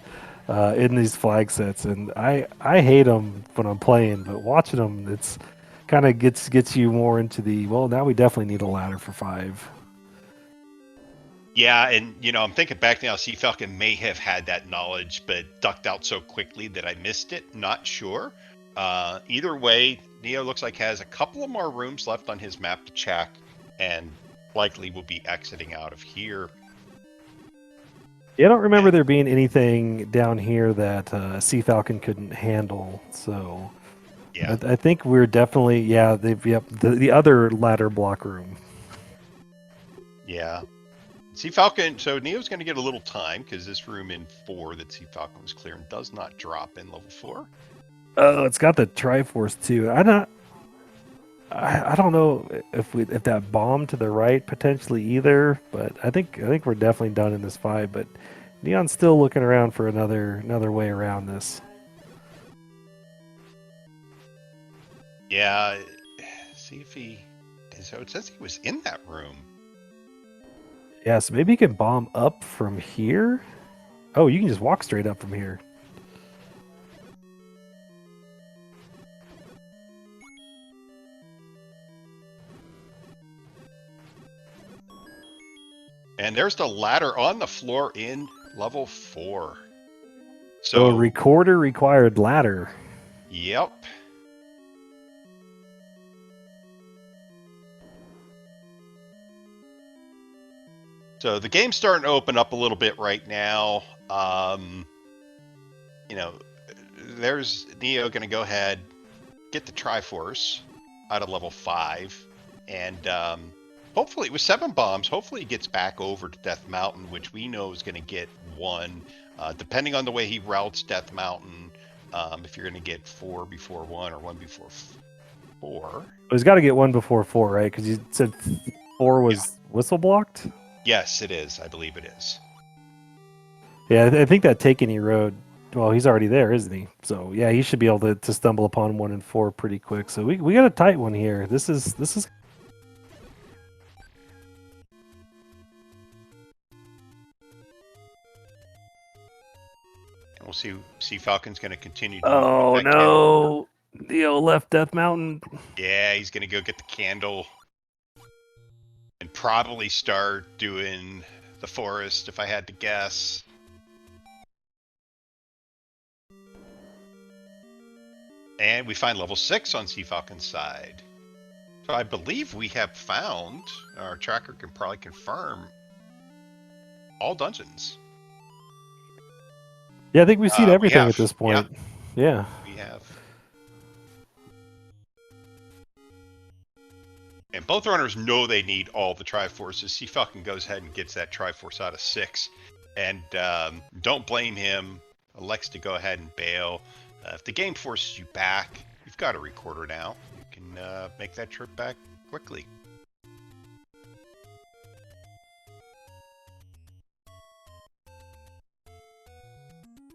in these flag sets, and I hate them when I'm playing, but watching them, it's kind of gets you more into the well. Now we definitely need a ladder for 5. Yeah, and I'm thinking back now. CFalcon may have had that knowledge, but ducked out so quickly that I missed it. Not sure. Either way, Neo looks like has a couple of more rooms left on his map to check, and likely will be exiting out of here. Yeah, I don't remember And there being anything down here that CFalcon couldn't handle. So yeah, I think we're definitely, yeah, yep, the other ladder block room. yeah. CFalcon. So Neo's going to get a little time because this room in 4 that CFalcon was clearing does not drop in level 4. Oh, it's got the Triforce too. I don't know if that bomb to the right potentially either, but I think we're definitely done in this fight. But Neon's still looking around for another way around this. Yeah. See if he. So it says he was in that room. Yeah, so maybe he can bomb up from here. Oh, you can just walk straight up from here. And there's the ladder on the floor in level 4. So a So, recorder required ladder. yep. So the game's starting to open up a little bit right now. You know, there's Neo going to go ahead, get the Triforce out of level 5, and hopefully, with 7 bombs, hopefully he gets back over to Death Mountain, which we know is going to get 1. Depending on the way he routes Death Mountain, if you're going to get 4 before 1 or 1 before 4. Well, he's got to get one before 4, right? Because you said 4 Yeah. was whistle blocked. Yes, it is. I believe it is. Yeah, I think that take any road. Well, he's already there, isn't he? So yeah, he should be able to stumble upon 1 and 4 pretty quick. So we got a tight one here. This is. And we'll see Falcon's going to continue to use Oh that candle. no, Neo left Death Mountain. Yeah, he's going to go get the candle and probably start doing the forest, if I had to guess. And we find level 6 on CFalcon's side. So I believe we have found, our tracker can probably confirm, all dungeons. Yeah, I think we've seen We everything at have. this point. Yeah. We have. And both runners know they need all the Triforces. CFalcon goes ahead and gets that Triforce out of 6. And don't blame him. Elects to go ahead and bail. If the game forces you back, you've got a recorder now. You can make that trip back quickly.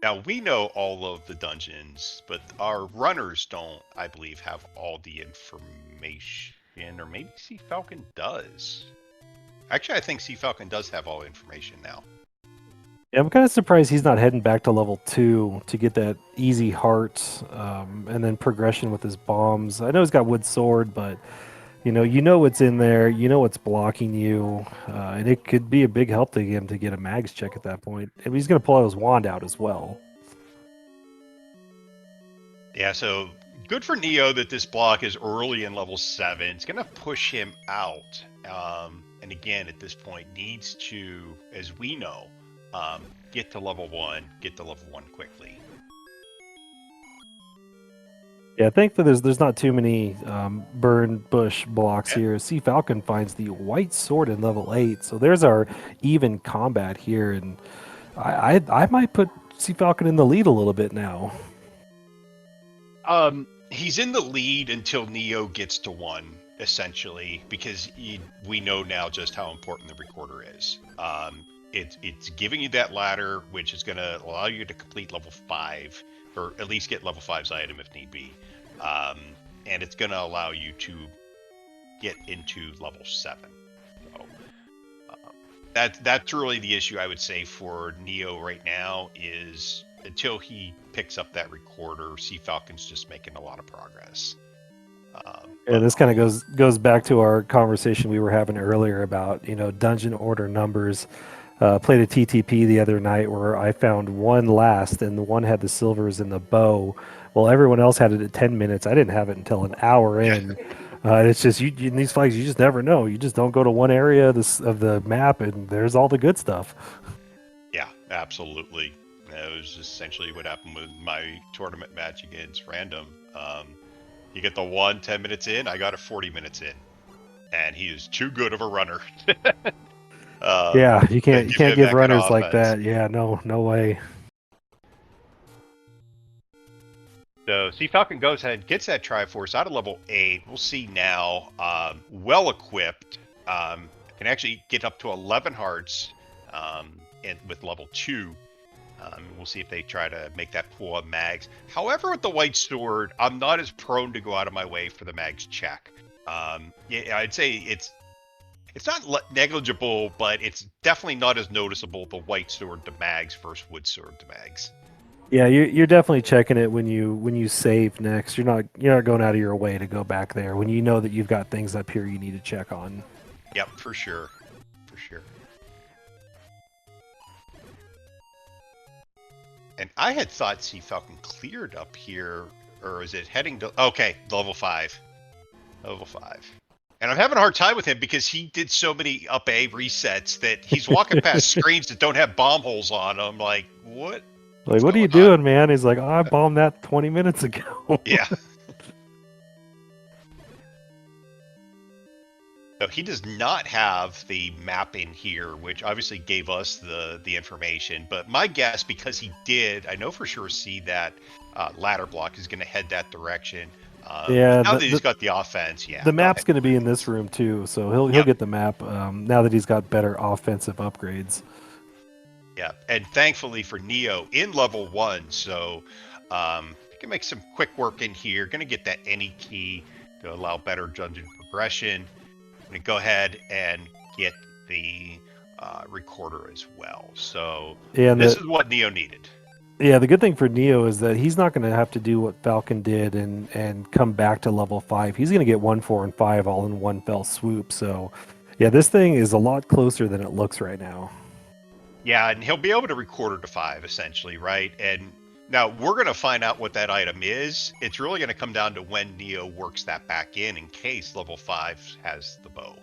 Now, we know all of the dungeons, but our runners don't, I believe, have all the information. Or maybe CFalcon does. Actually, I think CFalcon does have all the information now. Yeah, I'm kind of surprised he's not heading back to level 2 to get that easy heart and then progression with his bombs. I know he's got wood sword, but you know what's in there. You know what's blocking you, and it could be a big help to him to get a mags check at that point. And he's going to pull his wand out as well. Yeah, so good for Neo that this block is early in level 7. It's going to push him out. And again, at this point, needs to, as we know, get to level 1, get to level 1 quickly. Yeah, thankfully there's not too many burn bush blocks here. CFalcon finds the white sword in level 8, so there's our even combat here, and I might put CFalcon in the lead a little bit now. He's in the lead until Neo gets to 1, essentially, because we know now just how important the recorder is. It's giving you that ladder, which is going to allow you to complete level 5, or at least get level 5's item if need be. And it's going to allow you to get into level 7. So, that's really the issue, I would say, for Neo right now, is until he picks up that recorder, CFalcon's just making a lot of progress. Yeah, this kind of goes back to our conversation we were having earlier about dungeon order numbers. Played a TTP the other night where I found one last, and the one had the silvers in the bow. Well, everyone else had it at 10 minutes. I didn't have it until an hour Yeah, in. It's just in these flags, you just never know. You just don't go to one area of the map, and there's all the good stuff. yeah, absolutely. That was essentially what happened with my tournament match against Random. You get the 10 minutes in, I got it 40 minutes in, and he is too good of a runner. Yeah, you To can't give him give that kind of runners like offense. that. Yeah, no way. So CFalcon goes ahead, gets that Triforce out of level 8. We'll see now. Well equipped. Can actually get up to 11 hearts and with level 2. We'll see if they try to make that pool of mags. However, with the White Sword, I'm not as prone to go out of my way for the mags check. Yeah, I'd say it's not negligible, but it's definitely not as noticeable the White Sword to mags versus Wood Sword to mags. Yeah, you're definitely checking it when you save next. You're not going out of your way to go back there when you know that you've got things up here you need to check on. Yep, for sure. For sure. And I had thought CFalcon cleared up here, or is it heading to... Okay, level 5. Level 5. And I'm having a hard time with him because he did so many up A resets that he's walking past screens that don't have bomb holes on them. Like, what? Like, What's what are you going on? doing, man? He's like, oh, I bombed that 20 minutes ago. Yeah. So he does not have the map in here, which obviously gave us the information. But my guess, because he did, I know for sure see that ladder block is going to head that direction. Yeah, Now that he's got the offense, yeah, the go map's ahead. going to be in this room too, so he'll Yep, get the map now that he's got better offensive upgrades. yeah. And thankfully for Neo in level 1, so you can make some quick work in here. Going to get that any key to allow better dungeon progression. I'm going to go ahead and get the recorder as well. So Yeah, and this is what Neo needed. the good thing for Neo is that he's not going to have to do what Falcon did and come back to level 5. He's going to get 1, 4, and 5 all in one fell swoop. So, yeah, this thing is a lot closer than it looks right now. Yeah, and he'll be able to record her to 5, essentially, right? And now we're going to find out what that item is. It's really going to come down to when Neo works that back in case level 5 has the bow.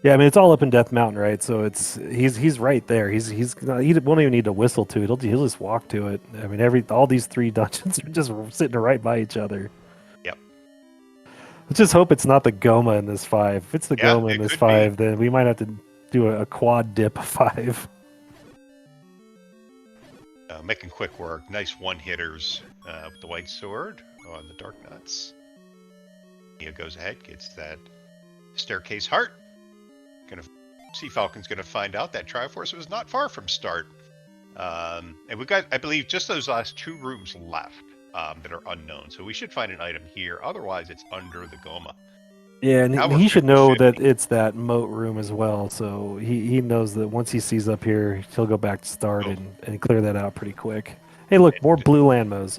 Yeah, I mean it's all up in Death Mountain, right? So he's right there. He won't even need to whistle to it. He'll just walk to it. I mean all these 3 dungeons are just sitting right by each other. Yep. Let's just hope it's not the Goma in this 5. If it's the Yeah, Goma in it this could be. 5, then we might have to do a quad dip of 5. Making quick work. Nice one-hitters with the White Sword on the Dark Nuts. Neo goes ahead, gets that Staircase Heart. CFalcon's going to find out that Triforce was not far from start. And we've got, I believe, just those last 2 rooms left that are unknown. So we should find an item here. Otherwise, it's under the Goma. Yeah, and Now we're he should know 50-50. that it's that moat room as well. So he knows that once he sees up here, he'll go back to start Oh. and clear that out pretty quick. Hey, look, more blue landmos.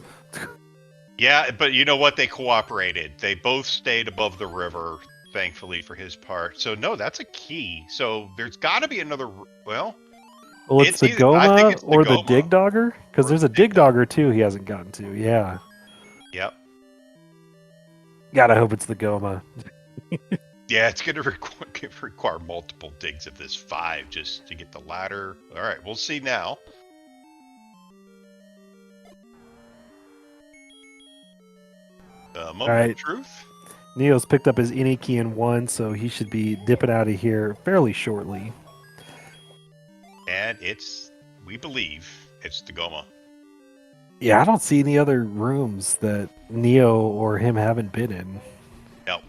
Yeah, but you know what? They cooperated. They both stayed above the river, thankfully, for his part. So, no, that's a key. So there's got to be another... Well, Well, it's the I think Goma it's the or the Goma. Dig Dogger? Because Or there's the a Dig Dig Dogger. Dogger too he hasn't gotten to. Yeah. Yep. Gotta hope it's the Goma. Yeah, it's going to require multiple digs of this 5 just to get the ladder. All right, we'll see now. Moment right. of truth. Neo's picked up his any key in 1, so he should be dipping out of here fairly shortly. And we believe, it's the Goma. Yeah, I don't see any other rooms that Neo or him haven't been in. No.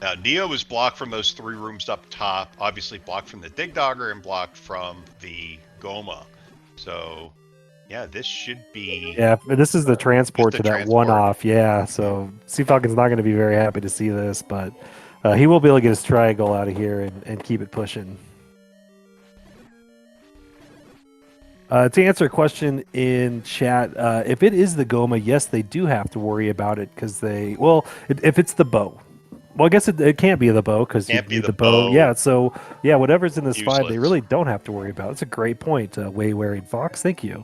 Now, Neo is blocked from those 3 rooms up top. Obviously blocked from the Dig Dogger and blocked from the Goma. So, yeah, this should be... Yeah, this is the transport to that transport. one-off. Yeah, so CFalcon's not going to be very happy to see this, but he will be able to get his triangle out of here and keep it pushing. To answer a question in chat, if it is the Goma, yes, they do have to worry about it because if it's the bow. Well, I guess it can't be the bow because Can't you'd be need the the bow. bow. Yeah, so yeah, whatever's in this 5, they Useless. really don't have to worry about. It's a great point, Way-Wearing Fox. Thank you.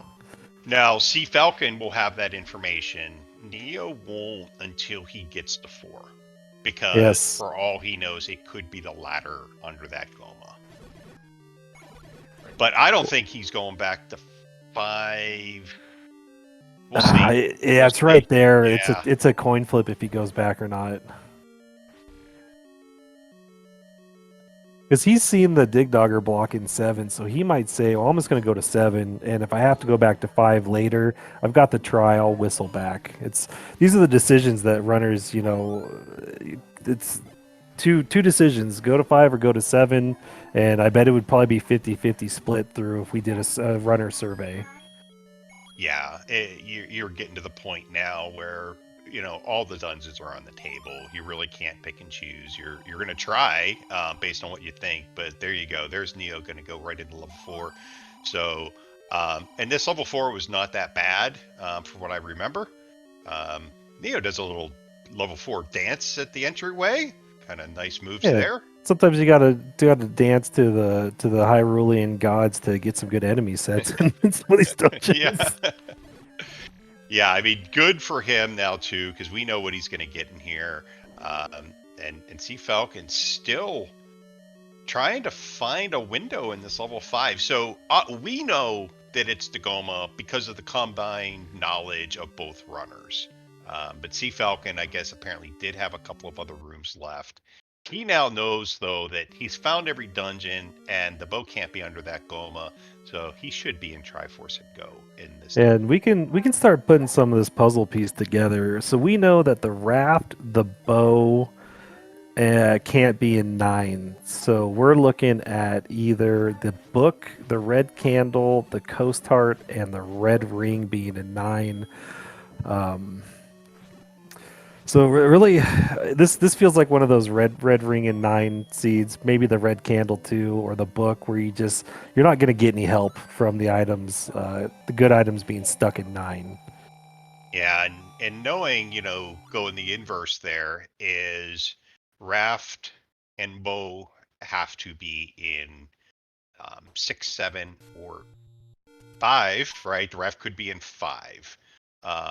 Now, CFalcon will have that information. Neo won't until he gets to 4. Because Yes. for all he knows, it could be the ladder under that Goma. But I don't think he's going back to 5. We'll see. Yeah, We'll it's see. right there. Yeah. It's a coin flip if he goes back or not. Because he's seen the Dig Dogger block in 7, so he might say, well, I'm just going to go to 7, and if I have to go back to 5 later, I've got the try, I'll whistle back. These are the decisions that runners, it's two decisions, go to 5 or go to 7, and I bet it would probably be 50-50 split through if we did a runner survey. Yeah. You're getting to the point now where, all the dungeons are on the table. You really can't pick and choose. You're going to try based on what you think, but there you go. There's Neo going to go right into level 4. So, and this level 4 was not that bad from what I remember. Neo does a little level 4 dance at the entryway. Kind of nice moves Yeah, there. sometimes you gotta dance to the Hyrulean gods to get some good enemy sets in some of these Yeah. dungeons. Yeah, I mean, good for him now too, because we know what he's going to get in here. And CFalcon still trying to find a window in this level 5. So we know that it's Dagoma because of the combined knowledge of both runners. But CFalcon, I guess, apparently did have a couple of other rooms left. He now knows, though, that he's found every dungeon, and the bow can't be under that Goma, so he should be in Triforce and Go in this. And we can start putting some of this puzzle piece together. So we know that the raft, the bow, can't be in 9. So we're looking at either the book, the red candle, the coast heart, and the red ring being in 9. So really, this feels like one of those red ring and 9 seeds. Maybe the red candle too, or the book where you're not going to get any help from the items, the good items being stuck in 9. Yeah, and knowing, going the inverse there is Raft and Bow have to be in 6, 7, or 5, right? The Raft could be in 5.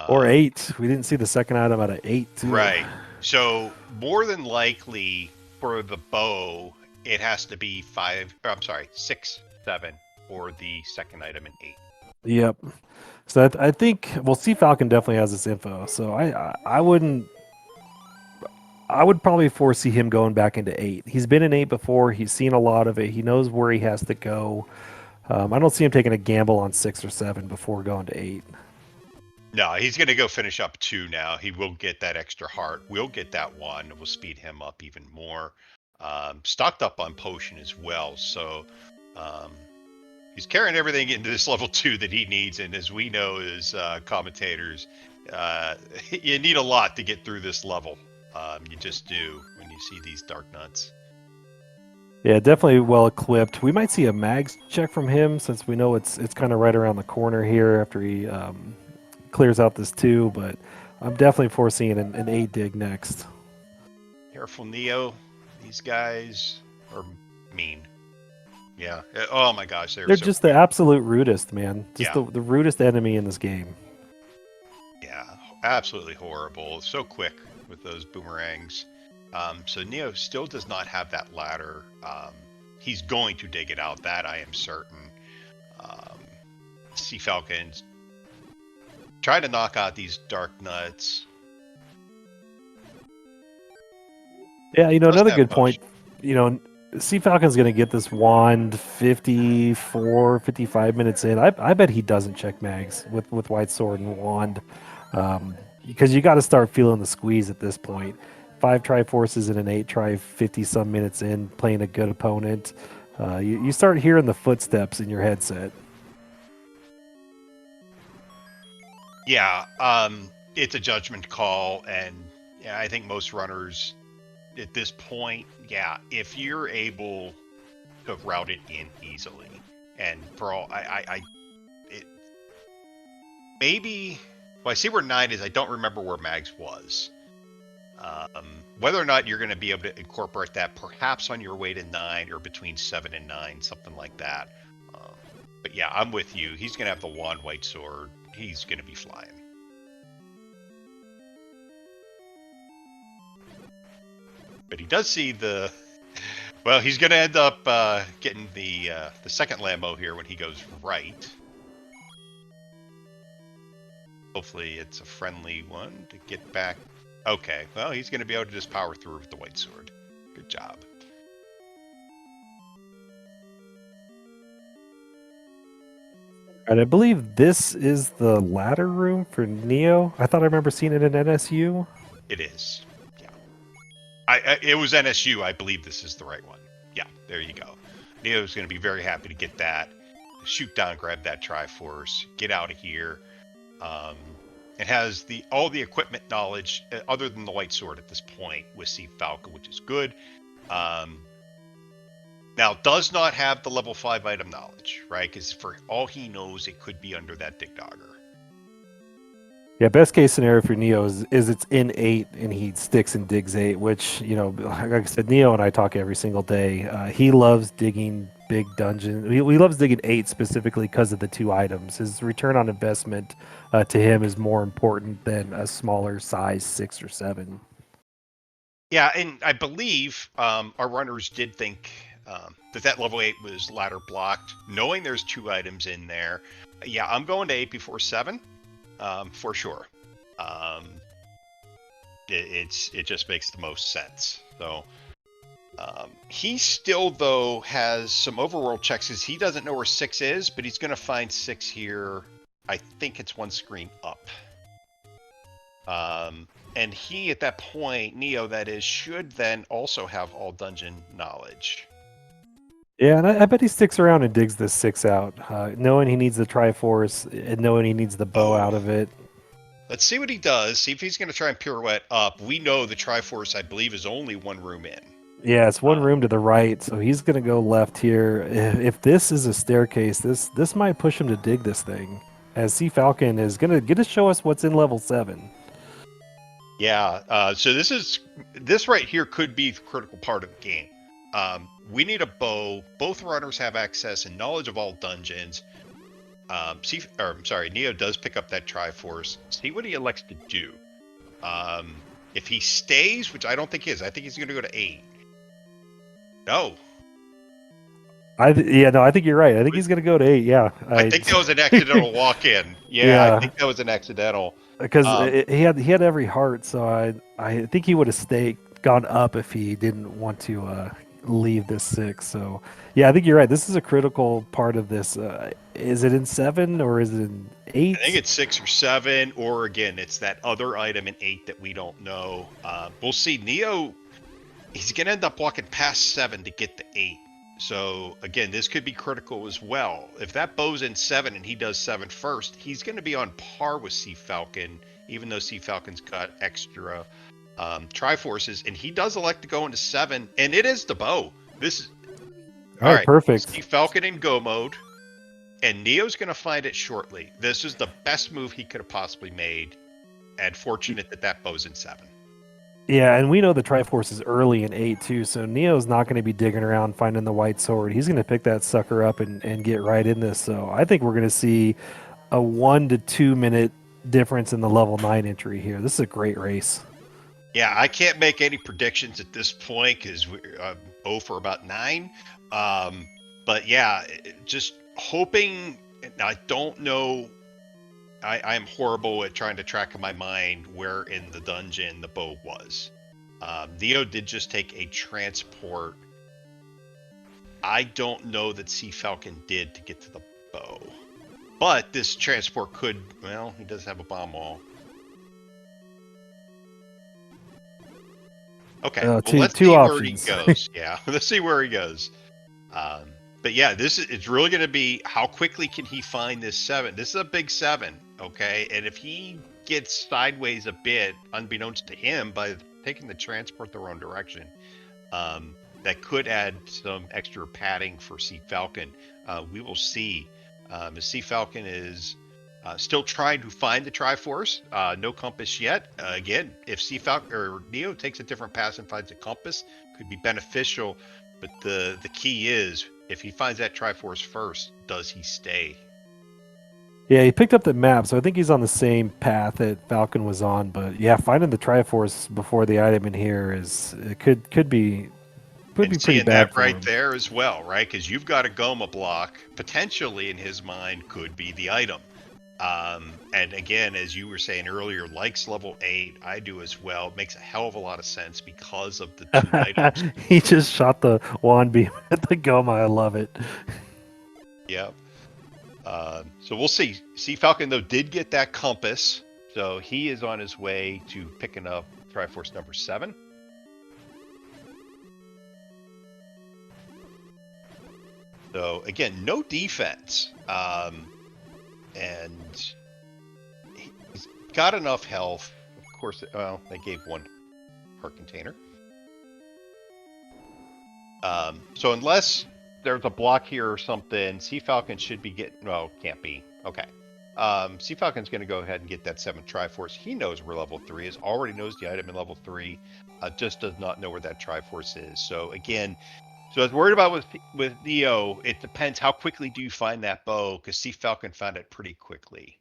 Or 8. We didn't see the second item out of 8 too. Right. So more than likely for the Bow, it has to be 5, or I'm sorry, 6, 7, or the second item in 8. Yep. So I think CFalcon definitely has this info. So I wouldn't. I would probably foresee him going back into 8. He's been in 8 before. He's seen a lot of it. He knows where he has to go. I don't see him taking a gamble on 6 or 7 before going to 8. No, he's going to go finish up 2 now. He will get that extra heart. We'll get that 1. We'll speed him up even more. Stocked up on potion as well. So he's carrying everything into this level 2 that he needs. And as we know as commentators, you need a lot to get through this level. You just do when you see these dark nuts. Yeah, definitely well equipped. We might see a mags check from him since we know it's kind of right around the corner here after he clears out this 2. But I'm definitely foreseeing an 8 dig next. Careful, Neo. These guys are mean. Yeah. Oh my gosh, They're so just quick. the absolute rudest, man. Just Yeah. the rudest enemy in this game. Yeah, absolutely horrible. So quick with those boomerangs. So Neo still does not have that ladder. He's going to dig it out. That I am certain. CFalcon's trying to knock out these dark nuts. Yeah, Doesn't another have good potion. point. CFalcon's going to get this wand 54, 55 minutes in. I bet he doesn't check mags with White Sword and wand. Because you got to start feeling the squeeze at this point. 5 Triforces and an 8 try 50 some minutes in, playing a good opponent. You start hearing the footsteps in your headset. Yeah, it's a judgment call, and yeah, I think most runners at this point, yeah, if you're able to route it in easily, and for all, maybe. Well, I see where 9 is. I don't remember where Mags was. Whether or not you're going to be able to incorporate that, perhaps on your way to 9 or between 7 and 9, something like that. But yeah, I'm with you. He's going to have the wand white sword. He's going to be flying. But he does see the. Well, he's going to end up getting the second Lambo here when he goes right. Hopefully, it's a friendly one to get back. Okay, well, he's going to be able to just power through with the white sword. Good job. And I believe this is the ladder room for Neo. I thought I remember seeing it in NSU. It is. Yeah. It was NSU. I believe this is the right one. Yeah, there you go. Neo's going to be very happy to get that. Shoot down, grab that Triforce, get out of here. It has all the equipment knowledge other than the white sword at this point with CFalcon, which is good. Now, does not have the level 5 item knowledge, right? Because for all he knows, it could be under that Dig Dogger. Yeah, best case scenario for Neo is it's in 8 and he sticks and digs 8, which, like I said, Neo and I talk every single day. He loves digging big dungeons. He loves digging 8 specifically because of the 2 items. His return on investment to him is more important than a smaller size 6 or 7. Yeah, and I believe our runners did think that level 8 was ladder blocked, knowing there's 2 items in there. Yeah, I'm going to 8 before 7. For sure. It just makes the most sense. So he still though has some overworld checks because he doesn't know where 6 is, but he's going to find 6 here. I think it's one screen up. And he at that point, Neo that is, should then also have all dungeon knowledge. Yeah, and I bet he sticks around and digs this 6 out, knowing he needs the Triforce and knowing he needs the bow out of it. Let's see what he does. See if he's going to try and pirouette up. We know the Triforce, I believe, is only one room in. Yeah, it's one room to the right, so he's going to go left here. If this is a staircase, this might push him to dig this thing, as CFalcon is going to get to show us what's in level 7. Yeah, so this right here could be the critical part of the game. We need a bow. Both runners have access and knowledge of all dungeons. Neo does pick up that Triforce. See what he elects to do. If he stays, which I don't think he is, I think he's going to go to 8. No. I think you're right. I think he's going to go to 8. Yeah, I think that was an accidental walk in. Yeah, I think that was an accidental. Because he had every heart, so I think he would have gone up if he didn't want to leave this 6. So yeah, I think you're right. This is a critical part of this. Is it in 7 or is it in 8? I think it's 6 or 7, or again, it's that other item in 8 that we don't know. We'll see. Neo, he's going to end up walking past 7 to get to 8. So again, this could be critical as well. If that bow's in 7 and he does 7 first, he's going to be on par with CFalcon, even though CFalcon's got extra Triforces, and he does elect to go into 7, and it is the bow. This is all right. Perfect. CFalcon in go mode, and Neo's going to find it shortly. This is the best move he could have possibly made, and fortunate that bow's in 7. Yeah, and we know the Triforce is early in 8 too, so Neo's not going to be digging around finding the white sword. He's going to pick that sucker up and get right in this. So I think we're going to see a 1 to 2 minute difference in the level 9 entry here. This is a great race. Yeah, I can't make any predictions at this point because we're 0 for about 9. But yeah, just hoping. I don't know. I'm horrible at trying to track in my mind where in the dungeon the bow was. Neo did just take a transport. I don't know that CFalcon did to get to the bow. But this transport could, well, he does have a bomb wall. Okay, well, let's see options. Where he goes. Yeah, let's see where he goes. But yeah, it's really going to be how quickly can he find this 7. This is a big 7, okay? And if he gets sideways a bit, unbeknownst to him, by taking the transport the wrong direction, that could add some extra padding for CFalcon. We will see. As CFalcon is Still trying to find the Triforce. No compass yet. Again, if CFalcon or Neo takes a different path and finds a compass, could be beneficial. But the key is, if he finds that Triforce first, does he stay? Yeah, he picked up the map, so I think he's on the same path that Falcon was on. But yeah, finding the Triforce before the item in here is it could be And pretty seeing bad that for right him. there as well, right? Because you've got a Goma block, potentially in his mind could be the item. And again, as you were saying earlier, likes level 8, I do as well. It makes a hell of a lot of sense because of the 2 items. He just shot the wand beam at the Goma. I love it. Yeah. So we'll see. CFalcon, though, did get that compass. So he is on his way to picking up Triforce number 7. So again, no defense. And he's got enough health. Of course, well, they gave 1 heart container. So unless there's a block here or something, CFalcon should be getting... well, can't be. Okay. CFalcon's going to go ahead and get that 7th Triforce. He knows where level 3 is, already knows the item in level 3, just does not know where that Triforce is. So again, so I was worried about with Neo, it depends how quickly do you find that bow, because CFalcon found it pretty quickly.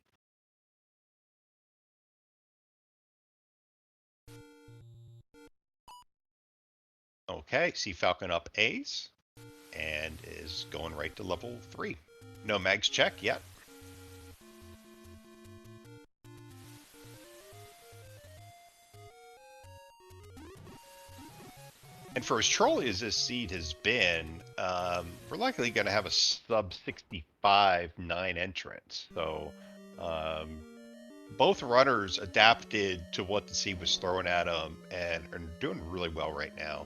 Okay, CFalcon up A's and is going right to level 3. No mags check yet. And for as trolly as this seed has been, we're likely going to have a sub 65 9 entrance. So both runners adapted to what the seed was throwing at them and are doing really well right now.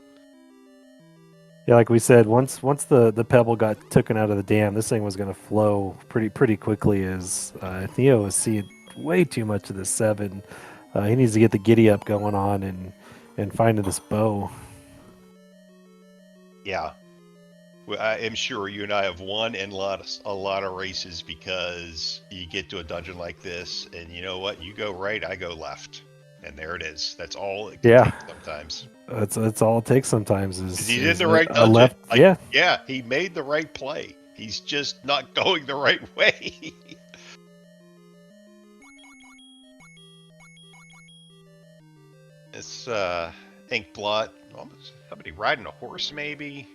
Yeah, like we said, once the pebble got taken out of the dam, this thing was going to flow pretty quickly. As Theo is seeing way too much of the 7. He needs to get the giddy up going on and finding this bow. Yeah. I am sure you and I have won in a lot of races because you get to a dungeon like this, and you know what? You go right, I go left, and there it is. That's all it can Yeah, take sometimes. that's all it takes sometimes Because is he's in the a, right a dungeon. left. Like, Yeah, yeah, he made the right play. He's just not going the right way. It's ink blot. Somebody riding a horse, maybe.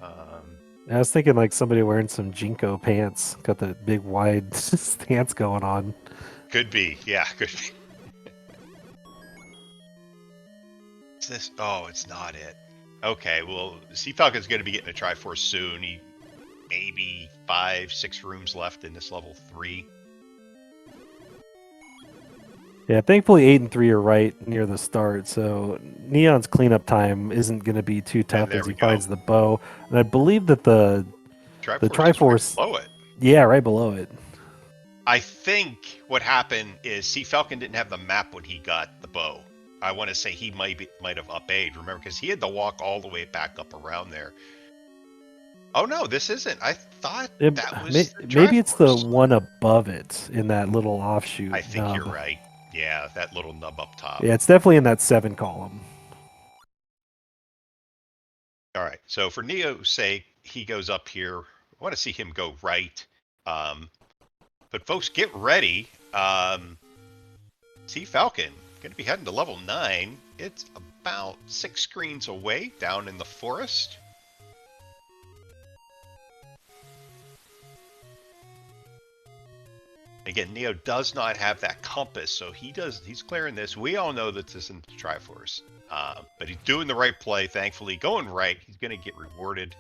I was thinking like somebody wearing some Jinko pants, got that big wide stance going on. Could be. Yeah, could be. Is this? Oh, it's not it. Okay, well, CFalcon's going to be getting a Triforce soon. He maybe 5-6 rooms left in this level 3. Yeah, thankfully 8 and 3 are right near the start, so Neon's cleanup time isn't going to be too tough there as he we go. finds the bow. And I believe that the Triforce is Triforce, right below it. yeah, right below it. I think what happened is CFalcon didn't have the map when he got the bow. I want to say he might have up-A'd, remember, because he had to walk all the way back up around there. Oh no, this isn't. I thought that was Maybe it's the Triforce. one above it in that little offshoot. I think nub. you're right. Yeah, that little nub up top. Yeah, it's definitely in that 7 column. All right, so for Neo's sake, he goes up here. I want to see him go right. But folks, get ready. CFalcon, going to be heading to level 9. It's about 6 screens away down in the forest. Again, Neo does not have that compass, so he's clearing this. We all know that this isn't the Triforce. But he's doing the right play, thankfully. Going right, he's going to get rewarded.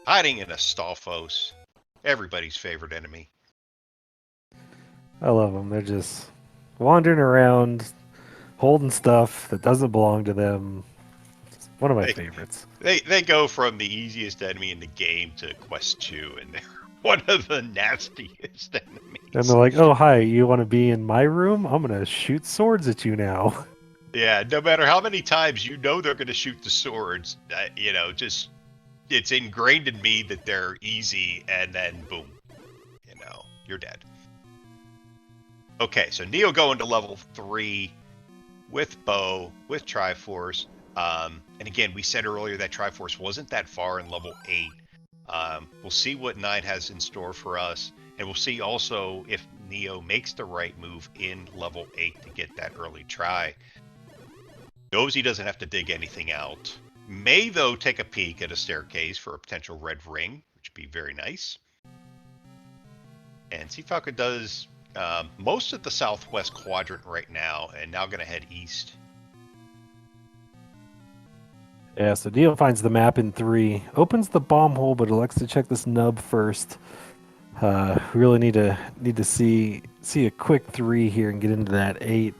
Hiding in a Stalfos. Everybody's favorite enemy. I love them. They're just wandering around, holding stuff that doesn't belong to them. It's one of my favorites. They go from the easiest enemy in the game to Quest 2, and they're one of the nastiest enemies. And they're like, oh, hi, you want to be in my room? I'm going to shoot swords at you now. Yeah, no matter how many times you know they're going to shoot the swords, just it's ingrained in me that they're easy, and then boom, you're dead. Okay, so Neo going to level 3 with bow, with Triforce. And again, we said earlier that Triforce wasn't that far in level 8. We'll see what 9 has in store for us. And we'll see also if Neo makes the right move in level 8 to get that early try. Knows he doesn't have to dig anything out. May, though, take a peek at a staircase for a potential red ring, which would be very nice. And CFalcon does most of the southwest quadrant right now, and now going to head east. Yeah, so Neo finds the map in 3, opens the bomb hole, but elects to check this nub first. Really need to see a quick 3 here and get into that 8.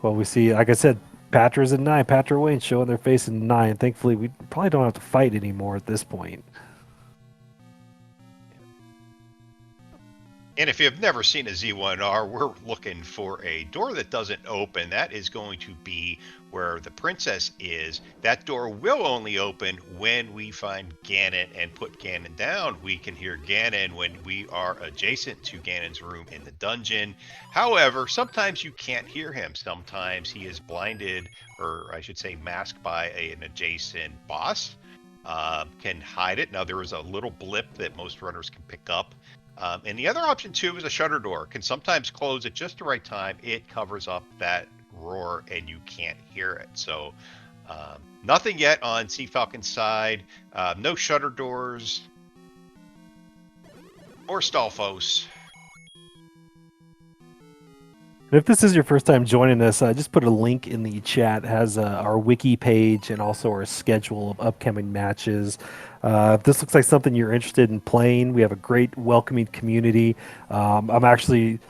Well, we see, like I said, Patra's in 9. Patra Wayne showing their face in 9. Thankfully, we probably don't have to fight anymore at this point. And if you've never seen a Z1R, we're looking for a door that doesn't open. That is going to be where the princess is. That door will only open when we find Ganon and put Ganon down. We can hear Ganon when we are adjacent to Ganon's room in the dungeon. However, sometimes you can't hear him. Sometimes he is blinded, or I should say masked by an adjacent boss. Can hide it. Now, there is a little blip that most runners can pick up. And the other option, too, is a shutter door. Can sometimes close at just the right time. It covers up that roar, and you can't hear it. So nothing yet on CFalcon's side. No shutter doors or Stalfos. If this is your first time joining us, just put a link in the chat. It has our wiki page and also our schedule of upcoming matches. If this looks like something you're interested in playing, we have a great welcoming community. I'm actually,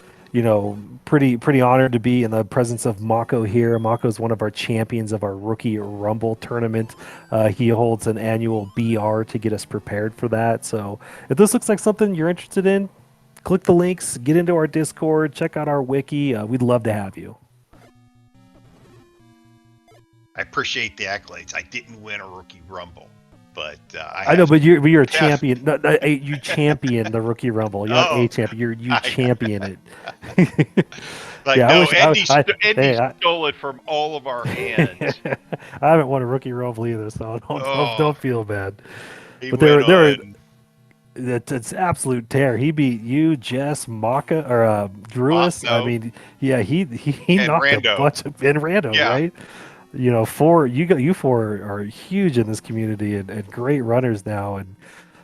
pretty honored to be in the presence of Mako here. Mako is one of our champions of our Rookie Rumble tournament. He holds an annual BR to get us prepared for that. So if this looks like something you're interested in, click the links, get into our Discord, check out our wiki. We'd love to have you. I appreciate the accolades. I didn't win a Rookie Rumble, but I know, but you're a champion. No, you champion the Rookie Rumble. You're not a champion. You champion it. Like, yeah, no, Andy stole it from all of our hands. I haven't won a Rookie Rumble either, so don't feel bad. But there it's absolute tear. He beat you, Jess, Maka, or Druis. I mean, yeah, he knocked Rando. a bunch of and Rando, right? You four are huge in this community and great runners now. And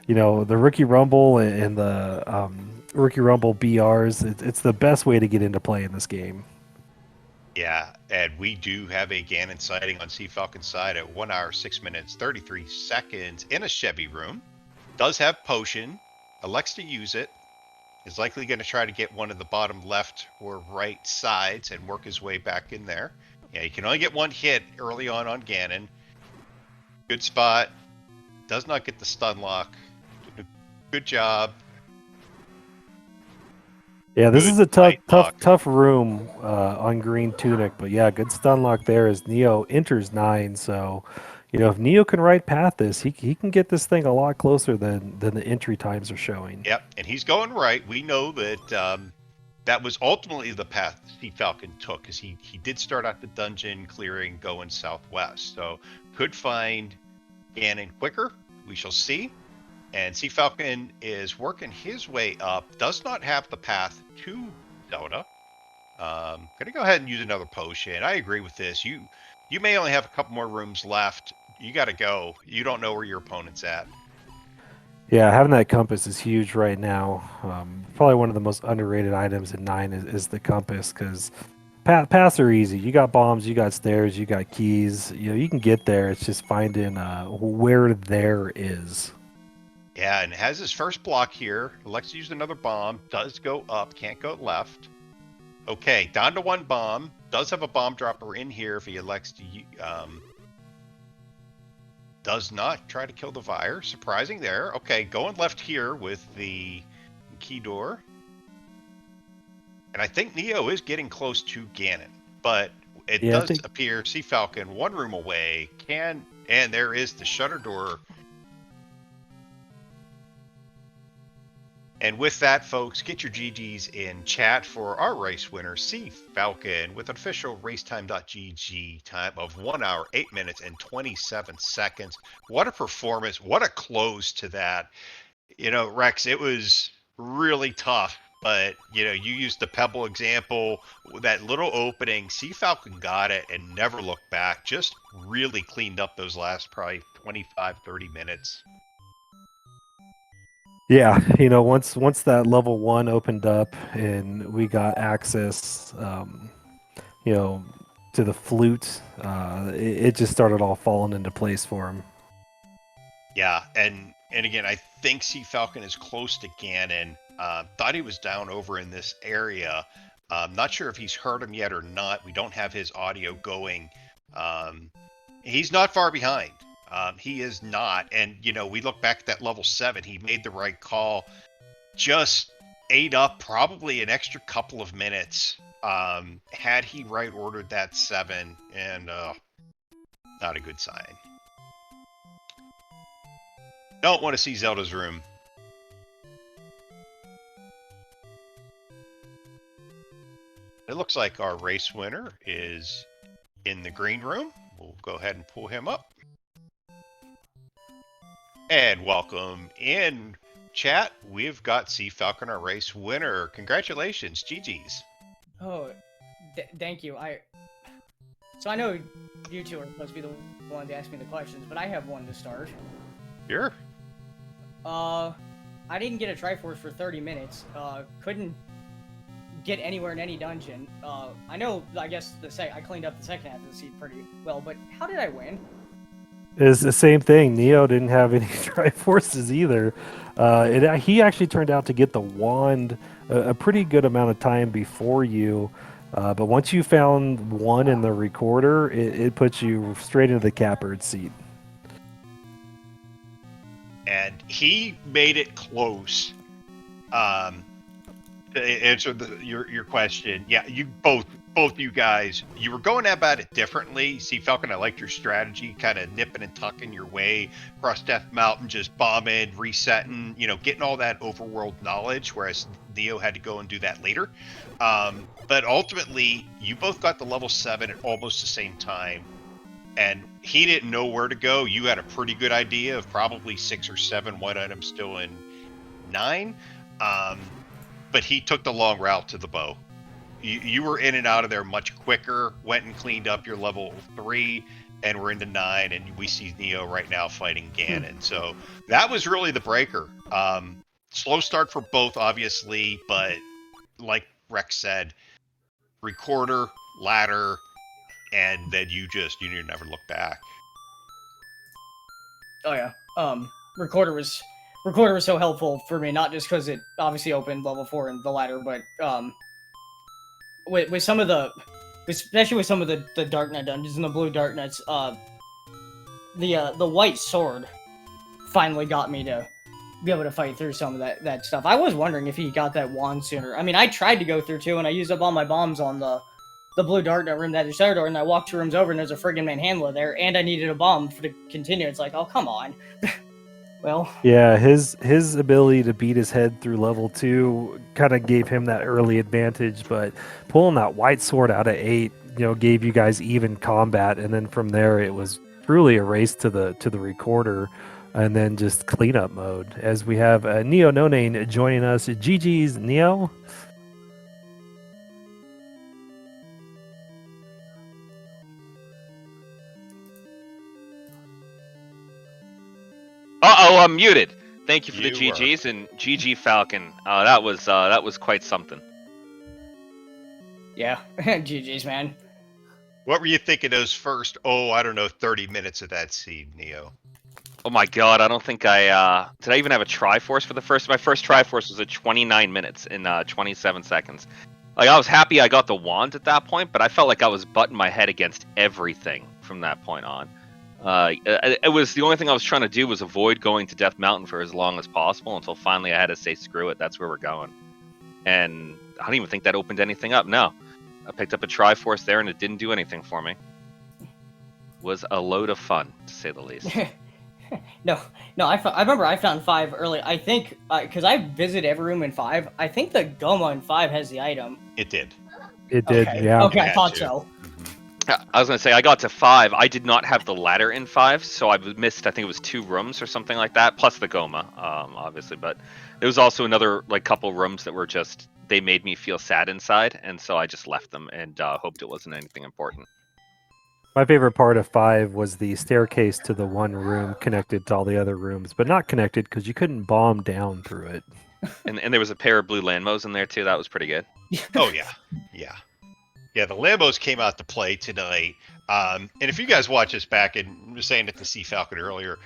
the Rookie Rumble and the Rookie Rumble BRs. It's the best way to get into play in this game. Yeah, and we do have a Ganon sighting on CFalcon's side at 1 hour 6 minutes 33 seconds in a Chevy room. Does have potion, elects to use it, is likely going to try to get one of the bottom left or right sides and work his way back in there. Yeah, you can only get one hit early on Ganon. Good spot. Does not get the stun lock. Good job. Yeah, this is a tough room on Green Tunic, but yeah, good stun lock there as Neo enters 9. So, if Neo can right path this, he can get this thing a lot closer than the entry times are showing. Yep, and he's going right. We know that that was ultimately the path CFalcon took, because he did start out the dungeon clearing going southwest. So could find Ganon quicker. We shall see. And CFalcon is working his way up. Does not have the path to Zelda. Gonna go ahead and use another potion. I agree with this. You may only have a couple more rooms left. You got to go. You don't know where your opponent's at. Yeah, having that compass is huge right now. Probably one of the most underrated items in 9 is the compass, because paths are easy. You got bombs, you got stairs, you got keys. You can get there. It's just finding where there is. Yeah, and has his first block here. Elects to use another bomb. Does go up. Can't go left. Okay, down to 1 bomb. Does have a bomb dropper in here if he elects to... does not try to kill the Vire. Surprising there. Okay, going left here with the key door. And I think Neo is getting close to Ganon. But it does appear CFalcon 1 room away. And there is the shutter door. And with that, folks, get your GGs in chat for our race winner, CFalcon, with an official racetime.gg time of 1 hour, 8 minutes, and 27 seconds. What a performance. What a close to that. You know, Rex, it was really tough, but, you know, you used the Pebble example, that little opening. CFalcon got it and never looked back. Just really cleaned up those last probably 25, 30 minutes. Yeah, once that level 1 opened up and we got access, you know, to the flute, it just started all falling into place for him. Yeah, and again, I think CFalcon is close to Ganon. Thought he was down over in this area. Not sure if he's heard him yet or not. We don't have his audio going. He's not far behind. He is not. And, you know, we look back at that level 7. He made the right call. Just ate up probably an extra couple of minutes. Had he right ordered that 7, and not a good sign. Don't want to see Zelda's room. It looks like our race winner is in the green room. We'll go ahead and pull him up. And welcome in, chat. We've got CFalcon, our race winner. Congratulations, GG's. Oh, thank you. So I know you two are supposed to be the one to ask me the questions, but I have one to start. Sure. I didn't get a Triforce for 30 minutes. Couldn't get anywhere in any dungeon. I know, I guess I cleaned up the second half of the seed pretty well, but how did I win? It's the same thing. Neo didn't have any Triforces either. He actually turned out to get the wand a pretty good amount of time before you. But once you found one in the recorder, it puts you straight into the catbird seat. And he made it close. To answer your question, yeah, you both you guys, you were going about it differently. CFalcon, I liked your strategy, kind of nipping and tucking your way across Death Mountain, just bombing, resetting, you know, getting all that overworld knowledge, whereas Neo had to go and do that later. But ultimately, you both got the level 7 at almost the same time, and he didn't know where to go. You had a pretty good idea of probably 6 or 7 white items still in 9. But he took the long route to the bow. You were in and out of there much quicker, went and cleaned up your level 3, and we're into 9, and we see Neo right now fighting Ganon. So that was really the breaker. Slow start for both, obviously, but like Rex said, recorder, ladder, and then you never look back. Oh yeah. Recorder was so helpful for me, not just because it obviously opened level 4 in the ladder, but with some of the, especially with some of the Dark Knight dungeons and the blue Dark Knights, the white sword finally got me to be able to fight through some of that stuff. I was wondering if he got that wand sooner. I mean, I tried to go through 2, and I used up all my bombs on the blue Dark Knight room that is Shadow, and I walked 2 rooms over, and there's a friggin' manhandler there, and I needed a bomb to continue. It's like, oh, come on. Well, yeah, his ability to beat his head through level 2 kind of gave him that early advantage, but pulling that white sword out of 8, gave you guys even combat, and then from there it was truly a race to the recorder, and then just cleanup mode. As we have Neononane joining us. GG's, Neo. I'm muted. Thank you for the GGs and GG Falcon. That was quite something. Yeah, GGs, man. What were you thinking those first, 30 minutes of that seed, Neo? Oh my god, I don't think did I even have a Triforce for the first? My first Triforce was at 29 minutes in 27 seconds. Like, I was happy I got the wand at that point, but I felt like I was butting my head against everything from that point on. It was the only thing I was trying to do was avoid going to Death Mountain for as long as possible until finally I had to say screw it, that's where we're going. And I don't even think that opened anything up. No, I picked up a Triforce there and it didn't do anything for me. It was a load of fun, to say the least. No, I remember I found 5 early. I think because I visited every room in 5. I think the Goma in 5 has the item. It did. It did, Okay. yeah. Okay, I Had thought to. so. I was gonna say I got to 5. I did not have the ladder in 5, so I missed. I think it was 2 rooms or something like that, plus the Goma, obviously. But there was also another like couple rooms that were just they made me feel sad inside, and so I just left them and hoped it wasn't anything important. My favorite part of 5 was the staircase to the one room connected to all the other rooms, but not connected because you couldn't bomb down through it. And there was a pair of blue Lanmos in there too. That was pretty good. Oh yeah, yeah, yeah. The Lambos came out to play tonight. And if you guys watch this back, and I was saying it to CFalcon earlier,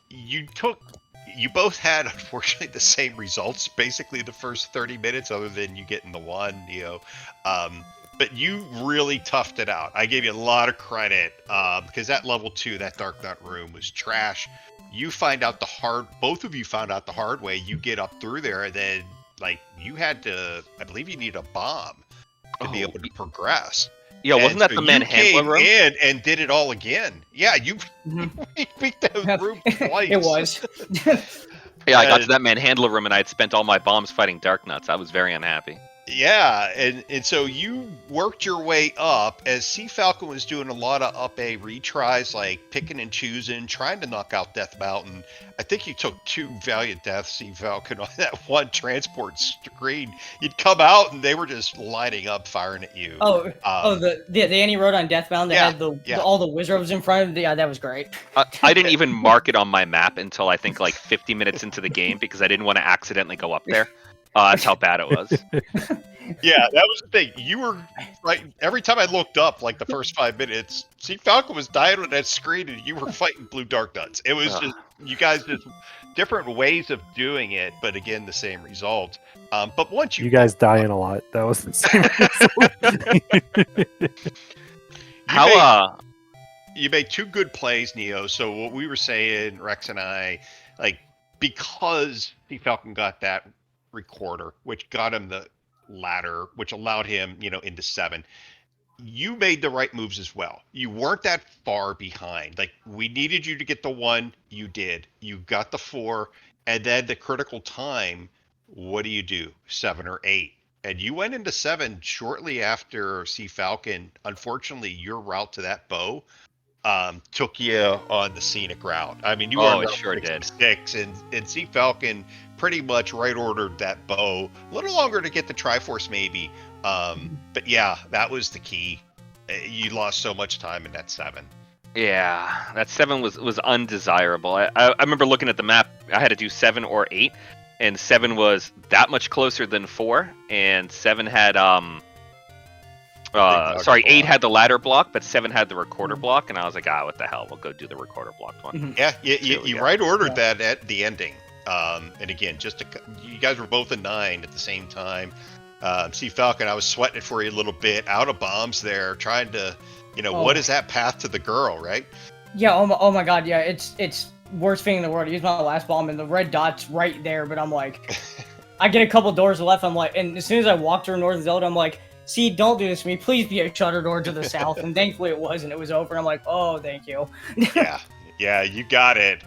you both had unfortunately the same results basically the first 30 minutes, other than you getting the one, but you really toughed it out. I gave you a lot of credit because that level 2, that Dark Nut room was trash. Both of you found out the hard way. You get up through there, and then like you had to, I believe you need a bomb to be able to progress. Yeah, wasn't that the manhandler room? In and did it all again. Yeah, you beat that room twice. It was. Yeah, I got to that manhandler room and I had spent all my bombs fighting Dark Nuts. I was very unhappy. Yeah, and so you worked your way up as CFalcon was doing a lot of up A retries, like picking and choosing, trying to knock out Death Mountain. I think you took 2 valiant deaths, CFalcon, on that one transport screen. You'd come out and they were just lining up, firing at you. The Annie rode on Death Mountain that had all the wizards in front of it. Yeah, that was great. I didn't even mark it on my map until I think like 50 minutes into the game because I didn't want to accidentally go up there. That's how bad it was. Yeah, that was the thing. You were right. Every time I looked up, like the first 5 minutes, CFalcon was dying on that screen, and you were fighting blue Dark Nuts. It was just you guys just different ways of doing it, but again, the same result. But once you guys dying a lot. That was the same. You made 2 good plays, Neo. So what we were saying, Rex and I, like because CFalcon got that recorder, which got him the ladder, which allowed him, into 7. You made the right moves as well. You weren't that far behind. Like we needed you to get the 1, you did. You got the 4, and then the critical time. What do? 7 or 8, and you went into 7 shortly after CFalcon. Unfortunately, your route to that bow took you on the scenic route. I mean, you were sure did. 6, and CFalcon pretty much right ordered that bow. A little longer to get the Triforce maybe, but yeah, that was the key. You lost so much time in that 7. Yeah, that 7 was undesirable. I remember looking at the map. I had to do 7 or 8, and 7 was that much closer than 4, and 7 had 8 had the ladder block, but 7 had the recorder block, and I was like, what the hell? We'll go do the recorder blocked one. Yeah, you right ordered that at the ending. And again, you guys were both in 9 at the same time. CFalcon, I was sweating it for you a little bit, out of bombs there, trying to, what is that path to the girl, right? Yeah. Oh my God. Yeah. It's worst thing in the world. I used my last bomb and the red dot's right there, but I'm like, I get a couple doors left. I'm like, and as soon as I walk through North Zelda, I'm like, see, don't do this to me. Please be a shutter door to the south. And thankfully it was, and it was over. I'm like, oh, thank you. Yeah, you got it.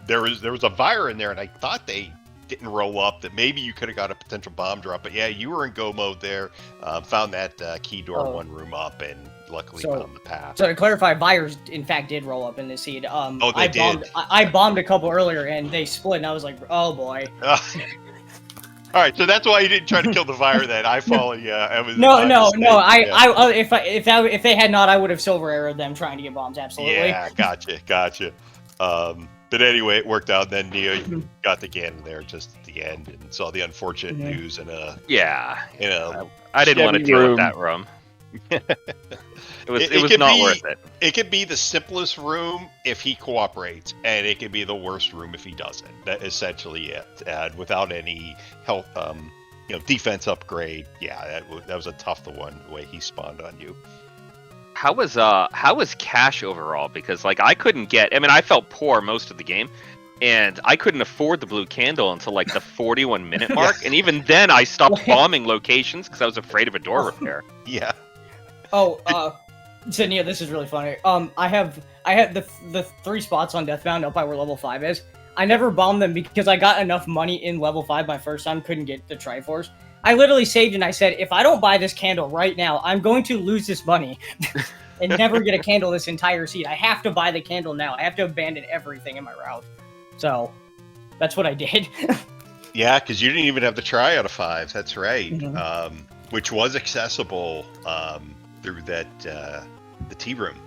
There was a Vire in there, and I thought they didn't roll up, that maybe you could have got a potential bomb drop. But yeah, you were in go mode there. Found that key door 1 room up, and luckily found the path. So to clarify, Vires in fact did roll up in the seed. They did. I bombed a couple earlier, and they split, and I was like, oh boy. All right, so that's why you didn't try to kill the Vire then. I follow you. No. If they had not, I would have silver arrowed them trying to get bombs. Absolutely. Yeah, gotcha. But anyway, it worked out. Then Neo, you got the Ganon there just at the end, and saw the unfortunate news. And I didn't want to deal with that room. It was not worth it. It could be the simplest room if he cooperates, and it could be the worst room if he doesn't. That essentially it. And without any health, defense upgrade. Yeah, that was a tough one the way he spawned on you. How was Cash overall? Because I couldn't get. I mean, I felt poor most of the game, and I couldn't afford the blue candle until the 41-minute mark, and even then I stopped bombing locations because I was afraid of a door repair. Yeah. So Neo, this is really funny. I have I had the 3 spots on Deathbound up by where level 5 is. I never bombed them because I got enough money in level 5 my first time, couldn't get the Triforce. I literally saved and I said, if I don't buy this candle right now, I'm going to lose this money and never get a candle this entire seed. I have to buy the candle now. I have to abandon everything in my route. So that's what I did. Yeah, because you didn't even have the try out of 5. That's right. Mhm. Which was accessible through that the tea room.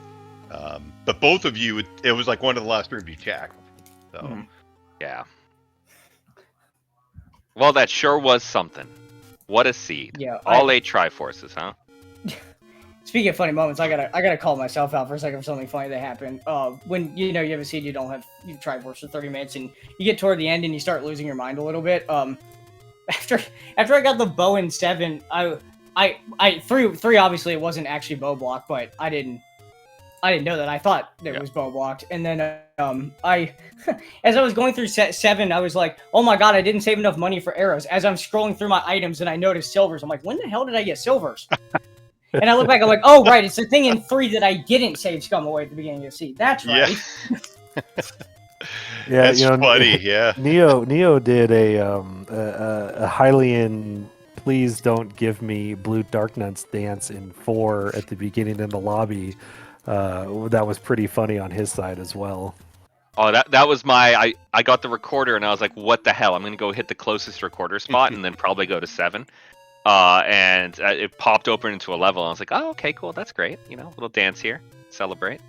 But both of you, it was like one of the last rooms you checked. So Mhm. Yeah. Well, that sure was something. What a seed. Yeah. All 8 Triforces, huh? Speaking of funny moments, I gotta call myself out for a second for something funny that happened. When you have a seed, you Triforce for 30 minutes, and you get toward the end and you start losing your mind a little bit. After I got the bow in 7, I 3 obviously it wasn't actually bow block, but I didn't know that. I thought it was bow blocked, and then I as I was going through set 7, I was like, oh my god, I didn't save enough money for arrows. As I'm scrolling through my items and I noticed silvers, I'm like, when the hell did I get silvers? And I look back, I'm like, oh right, it's the thing in 3 that I didn't save scum away at the beginning of the seed. That's right. Yeah, it's funny. Yeah. Neo did a Hylian please don't give me blue dark nuts dance in 4 at the beginning in the lobby. That was pretty funny on his side as well. Oh, that was my... I got the recorder and I was like, what the hell? I'm going to go hit the closest recorder spot and then probably go to 7. And it popped open into a level. I was like, oh, okay, cool. That's great. Little dance here. Celebrate.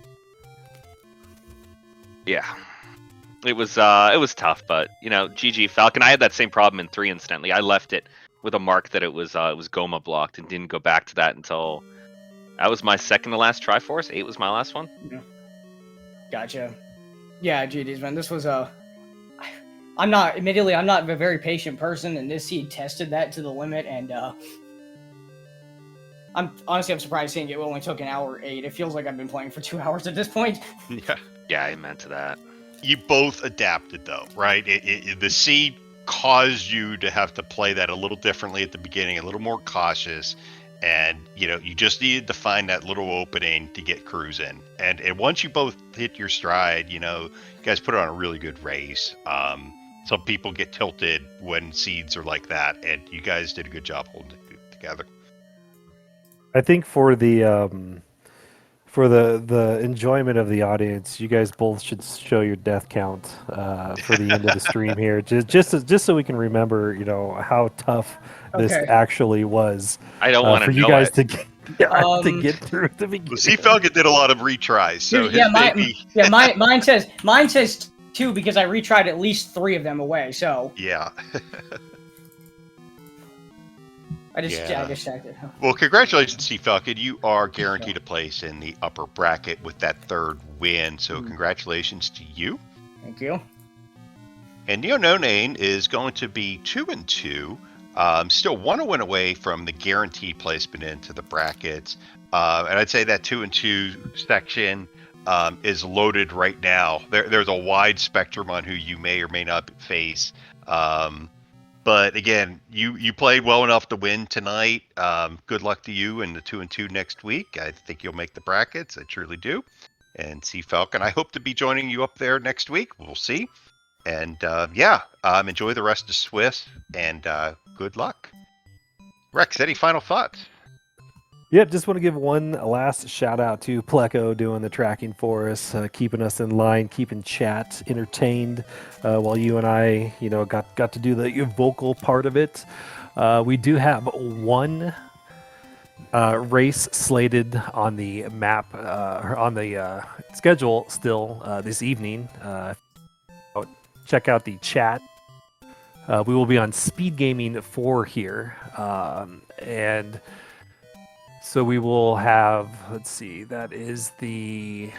Yeah. It was tough, but, GG Falcon. I had that same problem in 3 incidentally. I left it with a mark that it was Goma blocked and didn't go back to that until... That was my second to last Triforce. 8 was my last one. Yeah. Gotcha. Yeah, GG's, man. This was I'm not a very patient person, and this seed tested that to the limit, and I'm surprised seeing it only took an hour 8. It feels like I've been playing for 2 hours at this point. Yeah, I meant to that. You both adapted though, right? The seed caused you to have to play that a little differently at the beginning, a little more cautious. And, you just needed to find that little opening to get crews in. And once you both hit your stride, you guys put on a really good race. Some people get tilted when seeds are like that, and you guys did a good job holding it together. I think for the enjoyment of the audience, you guys both should show your death count for the end of the stream here, just so we can remember, how tough this actually was. I don't want for you guys to get through the beginning. Well, CFalcon did a lot of retries, so mine says 2 because I retried at least 3 of them away. So yeah. I just checked it. Well, congratulations, CFalcon. You are guaranteed a place in the upper bracket with that 3rd win. So congratulations to you. Thank you. And Neononane is going to be 2-2. Still 1 win away from the guaranteed placement into the brackets. And I'd say that 2-2 section is loaded right now. There's a wide spectrum on who you may or may not face. But again, you played well enough to win tonight. Good luck to you in the 2-2 next week. I think you'll make the brackets. I truly do. And CFalcon, I hope to be joining you up there next week. We'll see. And enjoy the rest of Swiss, and good luck. Rex, any final thoughts? Yeah, just want to give one last shout out to Pleco doing the tracking for us, keeping us in line, keeping chat entertained while you and I, got to do the vocal part of it. We do have one race slated on the map, on the schedule still this evening. Check out the chat. We will be on SpeedGaming 4 here, and so we will have, let's see, that is the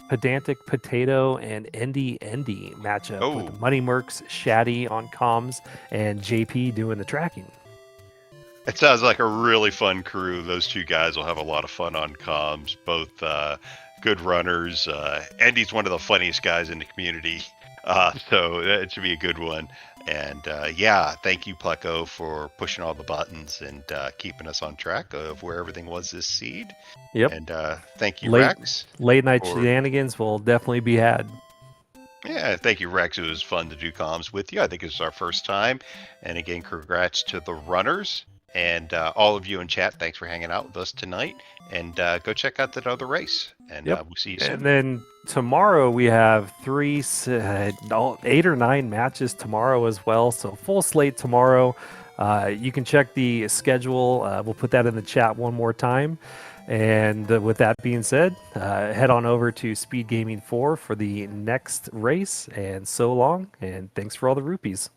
Pedantic Potato and Endy matchup with Money Mercs, Shaddy on comms, and JP doing the tracking. It sounds like a really fun crew. Those 2 guys will have a lot of fun on comms, both good runners. Endy's one of the funniest guys in the community. So it should be a good one. And yeah, thank you, Pleco, for pushing all the buttons and keeping us on track of where everything was this seed. Yep. And thank you, Late Rex. late night for- shenanigans will definitely be had. Yeah, thank you, Rex. It was fun to do comms with you. I think it was our first time. And again, congrats to the runners and all of you in chat. Thanks for hanging out with us tonight. And go check out that other race. And Yep. we'll see you soon. And then tomorrow we have 8 or 9 matches tomorrow as well. So full slate tomorrow. You can check the schedule. We'll put that in the chat one more time. And with that being said, head on over to Speed Gaming 4 for the next race. And so long. And thanks for all the rupees.